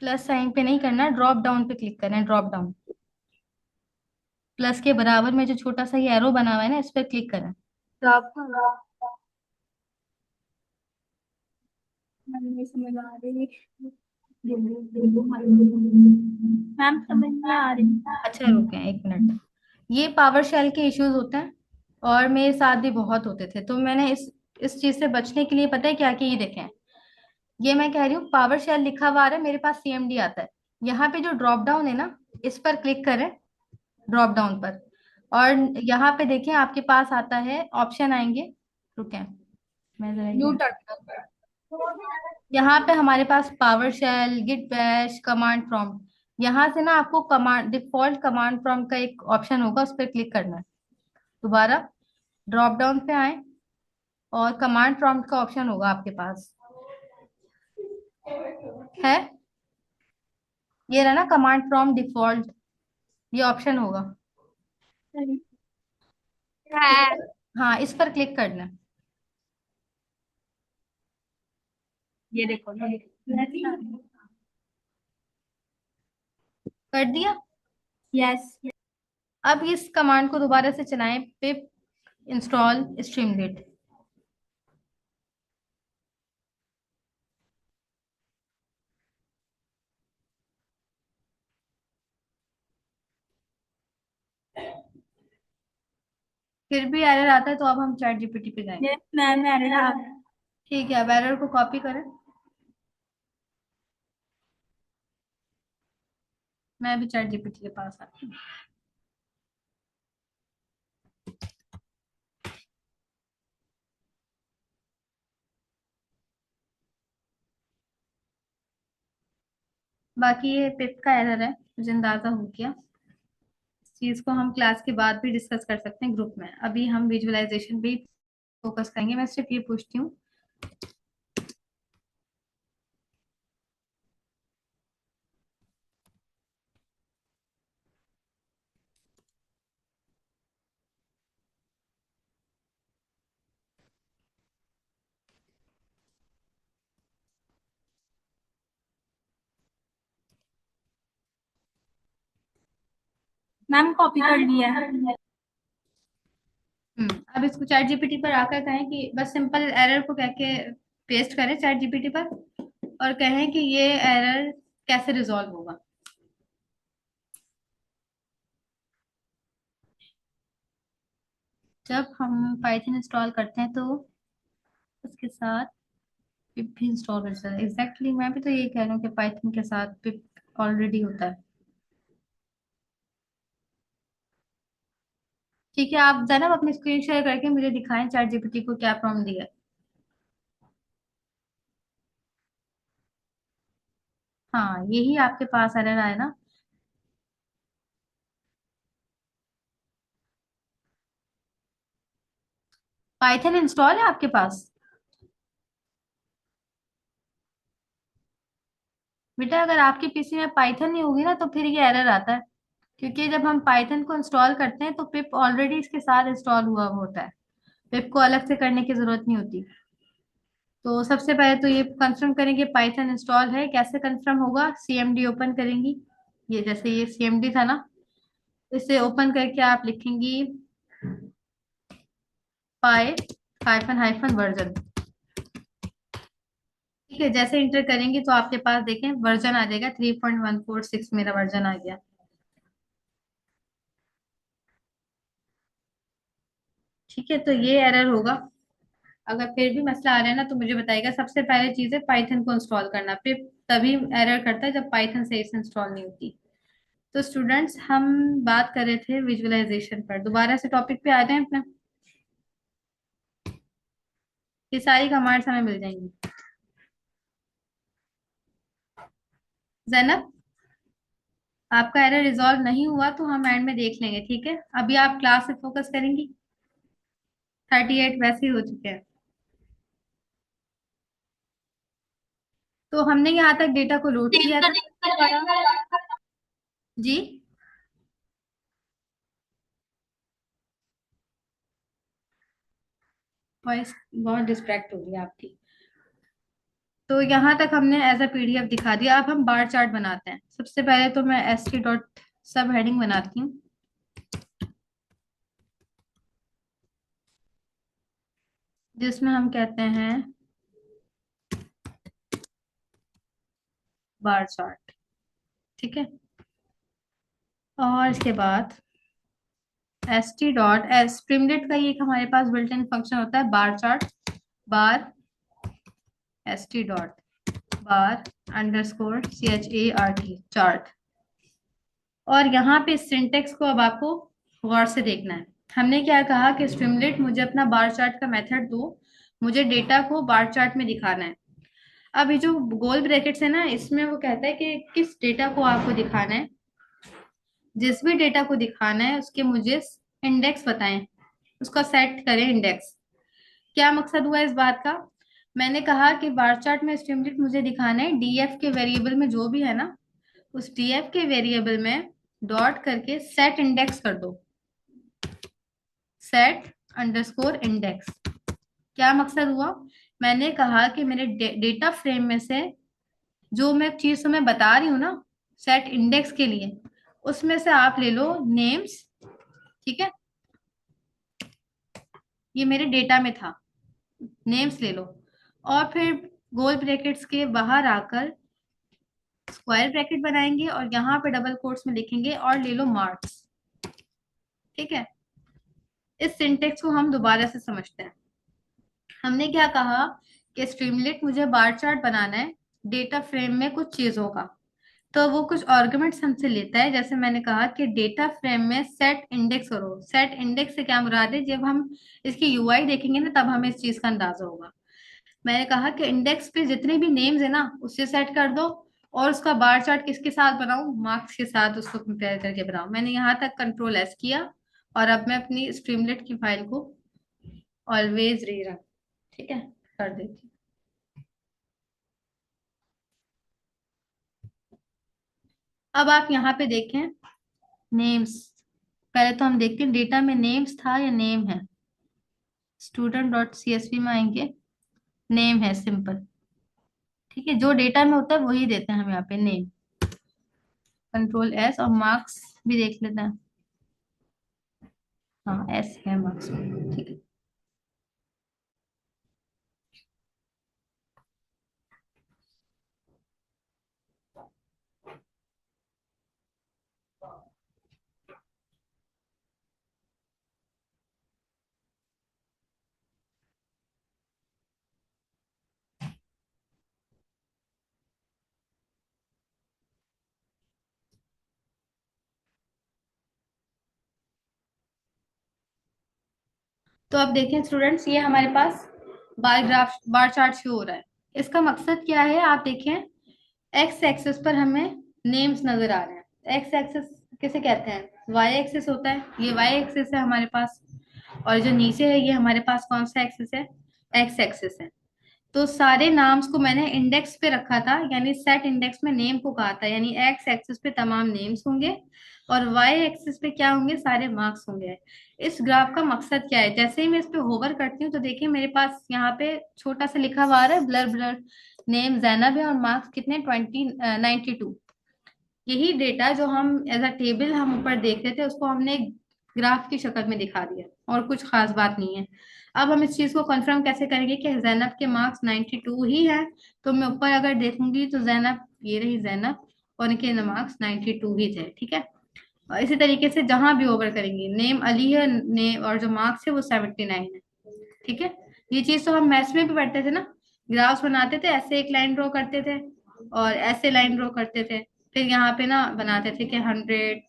प्लस साइन पे नहीं करना, ड्रॉप डाउन पे क्लिक करें, ड्रॉप डाउन। प्लस के बराबर में जो छोटा सा ये एरो बना हुआ है ना, इस पर क्लिक करें। तो आपको नहीं समझ आ रही। मैम समझ नहीं आ रही। अच्छा रुके एक मिनट। ये पावर शेल के इश्यूज होते हैं, और मेरे साथ भी बहुत होते थे, तो मैंने इस चीज से बचने के लिए पता है क्या किया, ये देखें। ये मैं कह रही हूँ, पावर शेल लिखा हुआ आ रहा है, मेरे पास CMD आता है। यहाँ पे जो ड्रॉप डाउन है ना, इस पर क्लिक करें, ड्रॉप डाउन पर। और यहाँ पे देखें, आपके पास आता है, ऑप्शन आएंगे। रुके, मैं जरा न्यू ये, टर्मिनल। यहाँ पे हमारे पास PowerShell, Git Bash, command prompt. यहाँ से ना आपको कमांड, डिफॉल्ट कमांड प्रॉम्प्ट का एक ऑप्शन होगा, उस पर क्लिक करना है। दोबारा ड्रॉप डाउन पे आए, और कमांड प्रॉम्प्ट का ऑप्शन होगा आपके पास, है ये रहा ना, कमांड प्रॉम्प्ट डिफॉल्ट, ये ऑप्शन होगा। इस है। पर, हाँ इस पर क्लिक करना है। ये देखो ये देखो। कर दिया। यस। अब इस कमांड को दोबारा से चलाएं, पिप इंस्टॉल स्ट्रीमलीट। फिर भी एरर आता है तो अब हम चैट जीपीटी पे जाएंगे। यस मैम, एरर आ रहा है। ठीक है, अब एरर को कॉपी करें। मैं भी चैट जीपीटी के पास आती हूँ। बाकी ये पिप का एरर है, मुझे अंदाजा हो गया। इस चीज को हम क्लास के बाद भी डिस्कस कर सकते हैं ग्रुप में। अभी हम विजुअलाइजेशन पे फोकस करेंगे। मैं सिर्फ ये पूछती हूँ, मैम कॉपी कर लिया है। अब इसको चैट जीपीटी पर आकर कहें कि बस सिंपल एरर को कह के पेस्ट करें चैट जीपीटी पर, और कहें कि ये एरर कैसे रिजॉल्व होगा। जब हम पाइथन इंस्टॉल करते हैं तो उसके साथ पिप भी इंस्टॉल हो जाता है। एग्जैक्टली मैं भी तो यही कह रहा हूँ कि पाइथन के साथ पिप ऑलरेडी होता है। ठीक है, आप जरा अपनी स्क्रीन शेयर करके मुझे दिखाएं चैट जीपीटी को क्या प्रॉम्प्ट दिया है। हाँ, यही आपके पास एरर आया ना। पाइथन इंस्टॉल है आपके पास? बेटा अगर आपके पीसी में पाइथन नहीं होगी ना तो फिर ये एरर आता है, क्योंकि जब हम पाइथन को इंस्टॉल करते हैं तो पिप ऑलरेडी इसके साथ इंस्टॉल हुआ होता है। पिप को अलग से करने की जरूरत नहीं होती। तो सबसे पहले तो ये कंफर्म करेंगे पाइथन इंस्टॉल है। कैसे कंफर्म होगा? सीएमडी ओपन करेंगी। ये जैसे ये सीएमडी था ना, इसे ओपन करके आप लिखेंगी पाई हाइफन हाइफन वर्जन। ठीक है, जैसे इंटर करेंगे तो आपके पास देखें वर्जन आ जाएगा 3.146, मेरा वर्जन आ गया। ठीक है, तो ये एरर होगा। अगर फिर भी मसला आ रहा है ना तो मुझे बताइएगा। सबसे पहले चीज है पाइथन को इंस्टॉल करना, फिर तभी एरर करता है जब पाइथन सही से इंस्टॉल नहीं होती। तो स्टूडेंट्स, हम बात कर रहे थे विजुअलाइजेशन पर। दोबारा से टॉपिक पे आ जाएं अपना। ये सारी कमांड्स हमें मिल जाएंगी। जैनब, आपका एरर रिजॉल्व नहीं हुआ तो हम एंड में देख लेंगे, ठीक है? अभी आप क्लास से फोकस करेंगी। 38 वैसे ही हो चुके हैं। तो हमने यहाँ तक डेटा को लोड सेव किया था। करने के दोबारा। जी, वॉइस बहुत डिस्ट्रैक्ट हो रही है आपकी। तो यहाँ तक हमने एज अ पीडीएफ दिखा दिया। अब हम बार चार्ट बनाते हैं। सबसे पहले तो मैं एस टी डॉट सब हेडिंग बनाती हूँ, जिसमें हम कहते हैं बार चार्ट। ठीक है, और इसके बाद S T dot S Streamlit का ये एक हमारे पास बिल्ट इन फंक्शन होता है bar chart. Bar S T dot bar underscore CHART chart. और यहाँ पे सिंटेक्स को अब आपको गौर से देखना है। हमने क्या कहा कि स्ट्रीमलेट मुझे अपना बार चार्ट का मेथड दो, मुझे डेटा को बार चार्ट में दिखाना है। अब ये जो गोल ब्रैकेट्स है ना, इसमें वो कहता है कि किस डेटा को आपको दिखाना है। जिस भी डेटा को दिखाना है उसके मुझे इंडेक्स बताएं, उसका सेट करें इंडेक्स। क्या मकसद हुआ इस बात का? मैंने कहा कि बार चार्ट में स्ट्रीमलेट मुझे दिखाना है डीएफ के वेरिएबल में जो भी है ना, उस डीएफ के वेरिएबल में डॉट करके सेट इंडेक्स कर दो। Set underscore index. क्या मकसद हुआ? मैंने कहा कि मेरे डेटा फ्रेम में से जो मैं चीज तुम्हें बता रही हूँ ना सेट इंडेक्स के लिए, उसमें से आप ले लो नेम्स। ठीक है, ये मेरे डेटा में था, नेम्स ले लो। और फिर गोल ब्रैकेट्स के बाहर आकर स्क्वायर ब्रैकेट बनाएंगे और यहाँ पे डबल कोट्स में लिखेंगे और ले लो मार्क्स। ठीक है, इस सिंटेक्स को हम दोबारा से समझते हैं। हमने क्या कहा कि स्ट्रीमलेट मुझे बार चार्ट बनाना है डेटा फ्रेम में कुछ चीजों का। तो वो कुछ आर्गुमेंट्स हमसे लेता है, जैसे मैंने कहा कि डेटा फ्रेम में सेट इंडेक्स करो। सेट इंडेक्स से क्या मुराद है, जब हम इसकी यूआई देखेंगे ना तब हमें इस चीज का अंदाजा होगा। मैंने कहा कि इंडेक्स पे जितने भी नेम्स है ना उससे सेट कर दो, और उसका बार चार्ट किसके साथ बनाऊं, मार्क्स के साथ उसको कंपेयर करके बनाऊं। मैंने यहाँ तक कंट्रोल एस किया, और अब मैं अपनी स्ट्रीमलेट की फाइल को ऑलवेज रीरन, ठीक है, कर देती हूँ। अब आप यहाँ पे देखें नेम्स। पहले तो हम देखते हैं डेटा में नेम्स था या नेम है। स्टूडेंट डॉट सीएसवी में आएंगे, नेम है सिंपल। ठीक है, जो डेटा में होता है वही देते हैं हम यहाँ पे नेम। कंट्रोल एस, और मार्क्स भी देख लेते हैं। हाँ एस है मार्क्स में, ठीक है। तो अब देखें स्टूडेंट्स, ये हमारे पास बार चार्ट शो हो रहा है। इसका मकसद क्या है, आप देखें एक्स एक्सिस पर हमें नेम्स नजर आ रहे हैं। एक्स एक्सिस किसे कहते हैं, वाई एक्सिस होता है, ये वाई एक्सिस है हमारे पास। और जो नीचे है ये हमारे पास कौन सा एक्सिस है, एक्स एक्सिस है। तो सारे नाम्स को मैंने इंडेक्स पे रखा था, यानी सेट इंडेक्स में नेम को कहा था, यानी एक्स एक्सिस पे तमाम नेम्स होंगे और वाई एक्सिस पे क्या होंगे, सारे मार्क्स होंगे। इस ग्राफ का मकसद क्या है, जैसे ही मैं इस पे होवर करती हूँ तो देखिए मेरे पास यहाँ पे छोटा सा लिखा हुआ आ रहा है ब्लर ब्लर, नेम जैनब है और मार्क्स कितने 92। यही डेटा जो हम एज अ टेबल हम ऊपर देख रहे थे उसको हमने ग्राफ की शक्ल में दिखा दिया, और कुछ खास बात नहीं है। अब हम इस चीज को कंफर्म कैसे करेंगे कि जैनब के मार्क्स 92 ही है। तो मैं ऊपर अगर देखूंगी तो जैनब, ये रही जैनब, और इनके मार्क्स 92 ही थे, ठीक है। और इसी तरीके से जहां भी ओवर करेंगे, नेम अली है, ने और जो मार्क्स है वो 79 है, ठीक है। ये चीज तो हम मैथ्स में भी पढ़ते थे ना, ग्राफ्स बनाते थे, ऐसे एक लाइन ड्रॉ करते थे और ऐसे लाइन ड्रॉ करते थे। फिर यहाँ पे ना बनाते थे कि 100,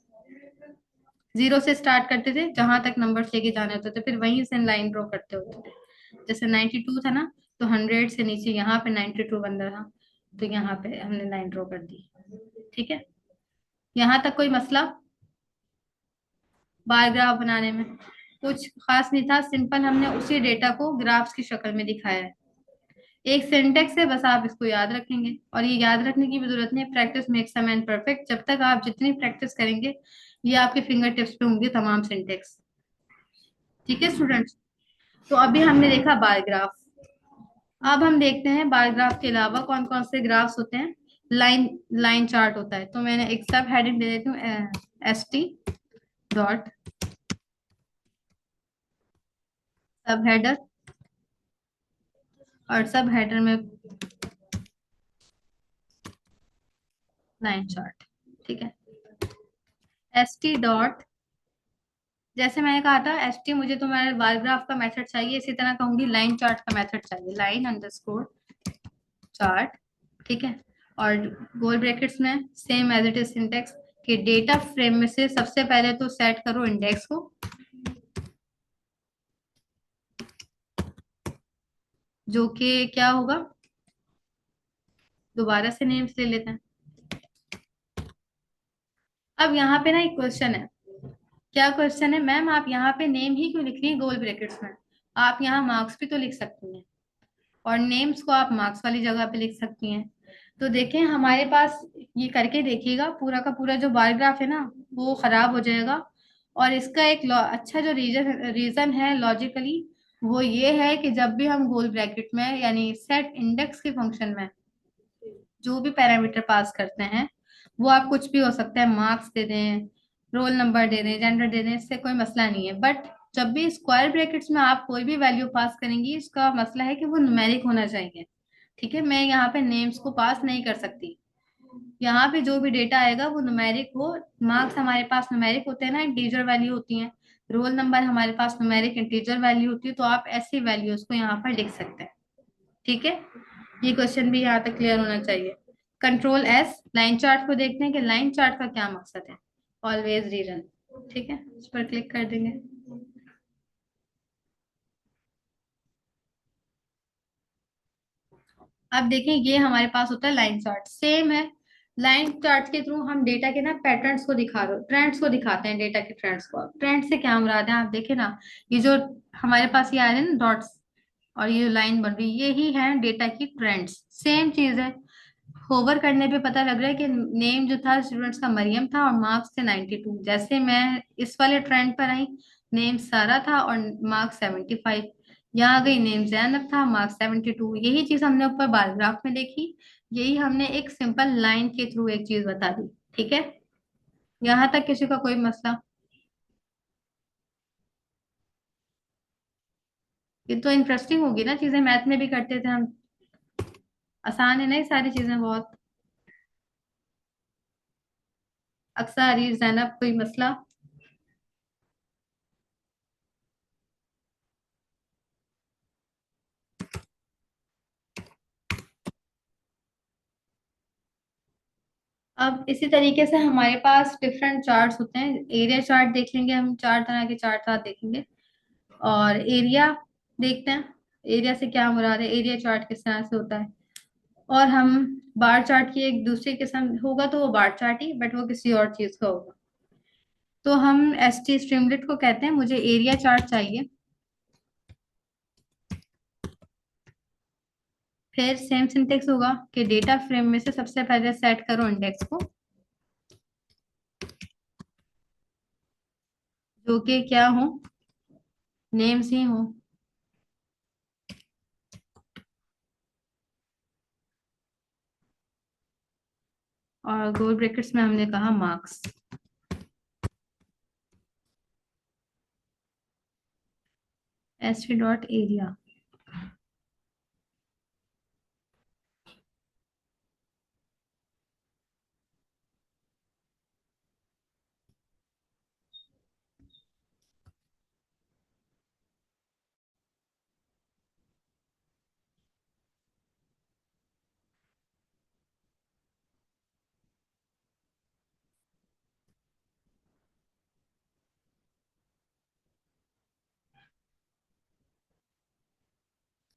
जीरो से स्टार्ट करते थे, जहां तक नंबर्स लेके जाने होते थे फिर वहीं से लाइन ड्रॉ करते होते थे। जैसे 92 था ना, तो 100 से नीचे यहाँ पे 92 बन रहा था, तो यहाँ पे हमने लाइन ड्रॉ कर दी, ठीक है। यहाँ तक कोई मसला बार ग्राफ बनाने में? कुछ खास नहीं था, सिंपल हमने उसी डेटा को ग्राफ्स की शक्ल में दिखाया है। एक सिंटेक्स है, बस आप इसको याद रखेंगे, और ये याद रखने की भी जरूरत नहीं, practice makes a man perfect. जब तक आप जितनी प्रैक्टिस करेंगे ये आपके फिंगर टिप्स पे होंगे तमाम सिंटेक्स, ठीक है स्टूडेंट्स। तो अभी हमने देखा बार ग्राफ। अब हम देखते हैं बार ग्राफ के अलावा कौन कौन से ग्राफ्स होते हैं। लाइन लाइन चार्ट होता है, तो मैंने एक सब हेडिंग दे देती हूँ, S T dot sub header, और सब हेडर में लाइन चार्ट, ठीक है। एस टी डॉट, जैसे मैंने कहा था एस टी, मुझे तुम्हारे बार ग्राफ का मेथड चाहिए, इसी तरह कहूंगी लाइन चार्ट का मेथड चाहिए, लाइन अंडरस्कोर चार्ट, ठीक है। और गोल ब्रैकेट्स में same as it is syntax, कि डेटा फ्रेम में से सबसे पहले तो सेट करो इंडेक्स को, जो कि क्या होगा, दोबारा से नेम्स ले लेते हैं। अब यहाँ पे ना एक क्वेश्चन है, क्या क्वेश्चन है, मैम आप यहाँ पे नेम ही क्यों लिख रही हैं गोल ब्रैकेट्स में, आप यहाँ मार्क्स भी तो लिख सकती हैं, और नेम्स को आप मार्क्स वाली जगह पे लिख सकती हैं। तो देखें हमारे पास, ये करके देखिएगा, पूरा का पूरा जो बार ग्राफ है ना वो खराब हो जाएगा। और इसका एक अच्छा जो रीजन रीजन है लॉजिकली, वो ये है कि जब भी हम गोल ब्रैकेट में यानी सेट इंडेक्स के फंक्शन में जो भी पैरामीटर पास करते हैं, वो आप कुछ भी हो सकता है, मार्क्स दे दें, रोल नंबर दे दें, जेंडर दे दें, इससे कोई मसला नहीं है। बट जब भी स्क्वायर ब्रैकेट्स में आप कोई भी वैल्यू पास करेंगी, इसका मसला है कि वो न्यूमेरिक होना चाहिए, ठीक है। मैं यहाँ पे नेम्स को पास नहीं कर सकती, यहाँ पे जो भी डेटा आएगा वो न्यूमेरिक हो। मार्क्स हमारे पास न्यूमेरिक होते हैं ना, इंटीजर वैल्यू होती हैं, रोल नंबर हमारे पास न्यूमेरिक इंटीजर वैल्यू होती है, तो आप ऐसी वैल्यूज को यहाँ पर लिख सकते हैं। ठीक है, ये क्वेश्चन भी यहाँ तक क्लियर होना चाहिए। कंट्रोल एस, लाइन चार्ट को देखते हैं कि लाइन चार्ट का क्या मकसद है। Always rerun. ठीक है, इस पर क्लिक कर देंगे। अब देखें, ये हमारे पास होता है लाइन चार्ट, सेम है। लाइन चार्ट के थ्रू हम डेटा के ना पैटर्न्स को दिखा रहे, ट्रेंड्स को दिखाते हैं, डेटा के ट्रेंड्स को। ट्रेंड से क्या मुराद है, आप देखें ना, ये जो हमारे पास ये आ रहे हैं ना डॉट्स, और ये लाइन बन रही है, यही है डेटा की ट्रेंड्स। सेम चीज है। होवर करने पे पता लग रहा है कि नेम जो था स्टूडेंट्स का मरियम था, और मार्क्स थे 92। जैसे मैं इस वाले ट्रेंड पर आई, नेम सारा था और मार्क्स 75। यहाँ आ गई, नेम जैनब था, मार्क्स 72। यही चीज हमने ऊपर बार ग्राफ में देखी, यही हमने एक सिंपल लाइन के थ्रू एक चीज बता दी। ठीक है, यहाँ तक किसी का कोई मसला? ये तो इंटरेस्टिंग होगी ना, चीजें मैथ में भी करते थे हम। आसान है ना ये सारी चीजें बहुत। अक्सर, अरीज, जैनब, कोई मसला? अब इसी तरीके से हमारे पास डिफरेंट चार्ट्स होते हैं। एरिया चार्ट देख लेंगे हम, चार तरह के चार्ट आप देखेंगे। और एरिया देखते हैं, एरिया से क्या मुराद है, एरिया चार्ट किस तरह से होता है। और हम बार चार्ट की एक दूसरी किस्म होगा तो वो बार चार्ट ही, बट वो किसी और चीज का होगा। तो हम एस टी स्ट्रीमलेट को कहते हैं, मुझे एरिया चार्ट चाहिए। फिर सेम सिंटेक्स होगा कि डेटा फ्रेम में से सबसे पहले सेट करो इंडेक्स को, जो कि क्या हो, नेम्स ही हो। और गोल ब्रैकेट्स में हमने कहा marks. S T dot area.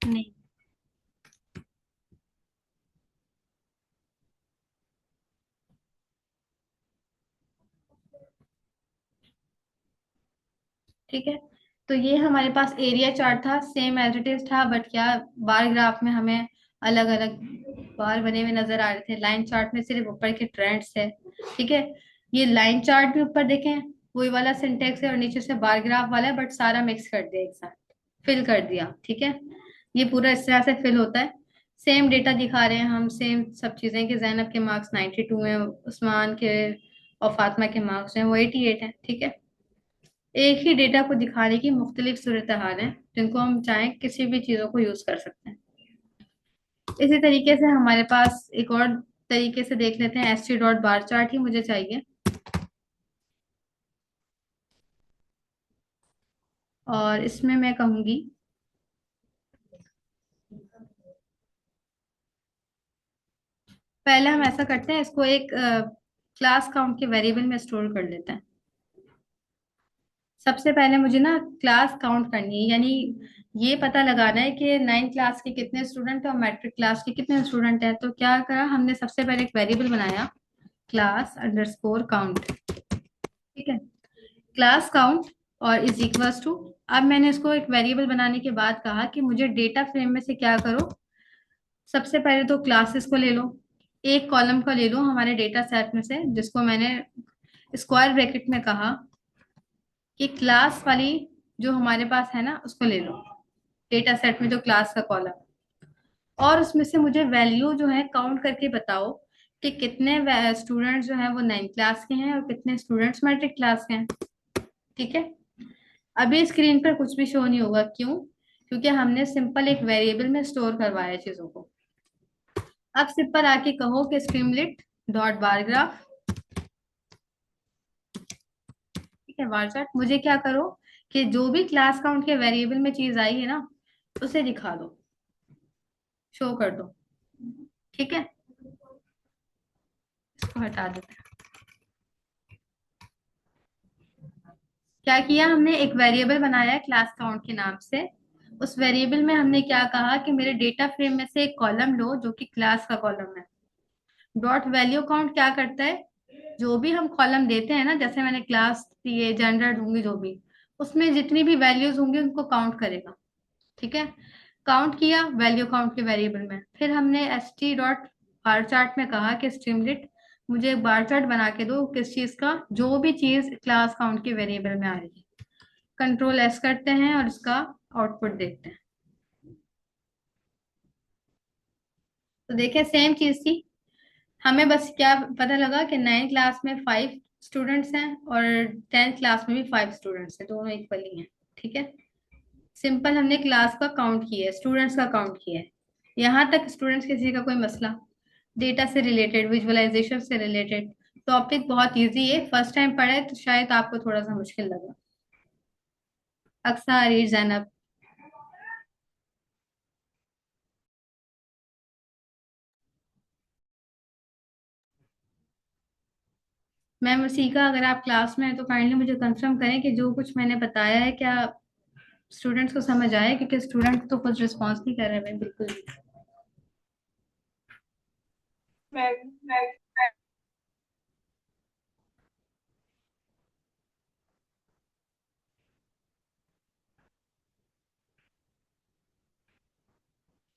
नहीं, ठीक है। तो ये हमारे पास एरिया चार्ट था, सेम एज इट इज था, बट क्या बार ग्राफ में हमें अलग अलग बार बने हुए नजर आ रहे थे। लाइन चार्ट में सिर्फ ऊपर के ट्रेंड्स है। ठीक है, ये लाइन चार्ट भी ऊपर देखें, वही वाला सिंटेक्स है, और नीचे से बार ग्राफ वाला है, बट सारा मिक्स कर दिया एक साथ, फिल कर दिया। ठीक है, ये पूरा इस तरह से फिल होता है। सेम डेटा दिखा रहे हैं हम, सेम सब चीजें, कि जैनब के मार्क्स 92 हैं, उस्मान के और फातिमा के मार्क्स हैं वो 88 हैं। ठीक है, एक ही डेटा को दिखाने की मुख्तलिफ सूरत हाल है, जिनको हम चाहें किसी भी चीजों को यूज कर सकते हैं। इसी तरीके से हमारे पास एक और तरीके से देख लेते हैं, S T dot bar chart ही मुझे चाहिए। और इसमें मैं कहूंगी, पहले हम ऐसा करते हैं, इसको एक क्लास काउंट के वेरिएबल में स्टोर कर लेते हैं। सबसे पहले मुझे ना क्लास काउंट करनी है, यानी ये पता लगाना है कि 9 क्लास के कितने स्टूडेंट हैं और मैट्रिक क्लास के कितने स्टूडेंट हैं। तो क्या करा हमने, सबसे पहले एक वेरिएबल बनाया, क्लास अंडरस्कोर काउंट। ठीक है, क्लास काउंट और इज इक्वल्स टू। अब मैंने इसको एक वेरिएबल बनाने के बाद कहा कि मुझे डेटा फ्रेम में से क्या करो, सबसे पहले तो क्लासेस को ले लो, एक कॉलम को ले लो हमारे डेटा सेट में से, जिसको मैंने स्क्वायर ब्रैकेट में कहा कि क्लास वाली जो हमारे पास है ना उसको ले लो, डेटा सेट में जो क्लास का कॉलम। और उसमें से मुझे वैल्यू जो है काउंट करके बताओ कि कितने स्टूडेंट्स जो हैं वो 9 क्लास के हैं और कितने स्टूडेंट्स मैट्रिक क्लास के हैं। ठीक है, अभी स्क्रीन पर कुछ भी शो नहीं होगा, क्यों? क्योंकि हमने सिंपल एक वेरिएबल में स्टोर करवाया चीजों को। अब सिंपल आके कहो कि स्ट्रीमलेट डॉट बार ग्राफ। ठीक है, बार चार्ट। मुझे क्या करो कि जो भी क्लास काउंट के वेरिएबल में चीज आई है ना, उसे दिखा दो, शो कर दो। ठीक है, इसको हटा देते हैं। क्या किया हमने, एक वेरिएबल बनाया है क्लास काउंट के नाम से। उस वेरिएबल में हमने क्या कहा कि मेरे डेटा फ्रेम में से एक कॉलम लो जो कि क्लास का कॉलम है। डॉट वैल्यू काउंट क्या करता है, जो भी हम कॉलम देते हैं ना, जैसे मैंने क्लास दिए, जेंडर दूंगी जो भी, उसमें जितनी भी वैल्यूज होंगी उनको काउंट करेगा। ठीक है, काउंट किया वैल्यू काउंट के वेरिएबल में। फिर हमने S T dot bar chart में कहा कि स्ट्रीमलेट मुझे एक बार चार्ट बना के दो, किस चीज का, जो भी चीज क्लास काउंट के वेरिएबल में आ रही है। कंट्रोल एस करते हैं और इसका आउटपुट देखते हैं। तो देखें सेम चीज थी, हमें बस क्या पता लगा कि 9 क्लास में 5 स्टूडेंट्स हैं और 10th क्लास में भी 5 स्टूडेंट्स हैं, दोनों इक्वली हैं। ठीक है, सिंपल हमने क्लास का काउंट किया है, स्टूडेंट्स का काउंट किया है। यहाँ तक स्टूडेंट्स किसी का कोई मसला, डेटा से रिलेटेड, विजुअलाइजेशन से रिलेटेड टॉपिक बहुत इजी है। फर्स्ट टाइम पढ़े तो शायद आपको थोड़ा सा मुश्किल लगा। अक्सा, अरीज, जैनब। मैम उसी का, अगर आप क्लास में हैं तो काइंडली मुझे कंफर्म करें कि जो कुछ मैंने बताया है क्या स्टूडेंट्स को समझ आया, क्योंकि स्टूडेंट तो कुछ रिस्पॉन्स नहीं कर रहे हैं बिल्कुल भी।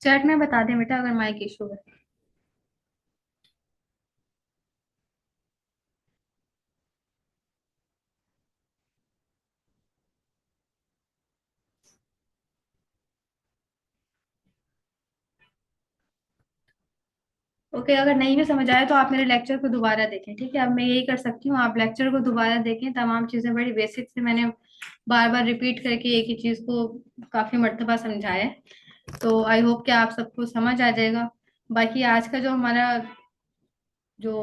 चैट में बता दें बेटा अगर माइक इशू है। ओके, अगर नहीं भी समझ आया तो आप मेरे लेक्चर को दोबारा देखें। ठीक है, अब मैं यही कर सकती हूँ, आप लेक्चर को दोबारा देखें। तमाम चीजें बड़ी बेसिक से मैंने बार बार रिपीट करके एक ही चीज को काफी मर्तबा समझाया है। तो आई होप कि आप सबको समझ आ जाएगा। बाकी आज का जो हमारा जो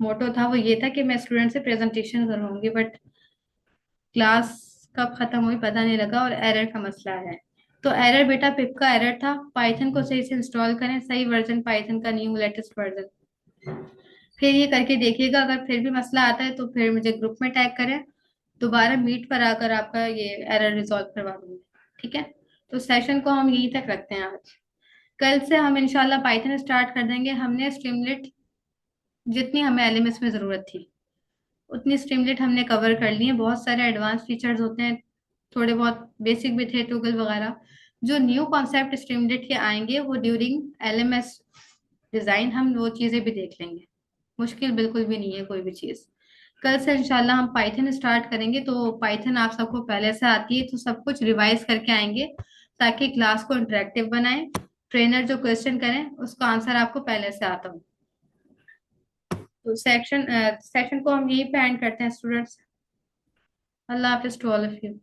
मोटो था वो ये था कि मैं स्टूडेंट से प्रेजेंटेशन करवाऊंगी, बट क्लास कब खत्म हुई पता नहीं लगा और एरर का मसला है। तो एरर बेटा पिप का एरर था। पाइथन को सही से इंस्टॉल करें, सही वर्जन पाइथन का, न्यू लेटेस्ट वर्जन। फिर ये करके देखिएगा, अगर फिर भी मसला आता है तो फिर मुझे ग्रुप में टैग करें, दोबारा मीट पर आकर आपका ये एरर रिजॉल्व करवा दूंगी। ठीक है, तो सेशन को हम यहीं तक रखते हैं आज। कल से हम इंशाल्लाह पाइथन स्टार्ट कर देंगे। हमने स्ट्रीमलेट जितनी हमें एलएमएस में जरूरत थी उतनी स्ट्रीमलेट हमने कवर कर ली है। बहुत सारे एडवांस फीचर्स होते हैं, थोड़े बहुत बेसिक भी थे, टूगल वगैरह। जो न्यू कॉन्सेप्ट स्ट्रीमलेट के आएंगे वो ड्यूरिंग एलएमएस डिजाइन हम वो चीजें भी देख लेंगे। मुश्किल बिल्कुल भी नहीं है कोई भी चीज। कल से इंशाल्लाह हम पाइथन स्टार्ट करेंगे, तो पाइथन आप सबको पहले से आती है तो सब कुछ रिवाइज करके आएंगे, ताकि क्लास को इंटरेक्टिव बनाएं। ट्रेनर जो क्वेश्चन करें उसका आंसर आपको पहले से आता हो। तो सेक्शन सेक्शन को हम यही पे एंड करते हैं स्टूडेंट्स। अल्लाह हाफिज टू ऑल ऑफ यू।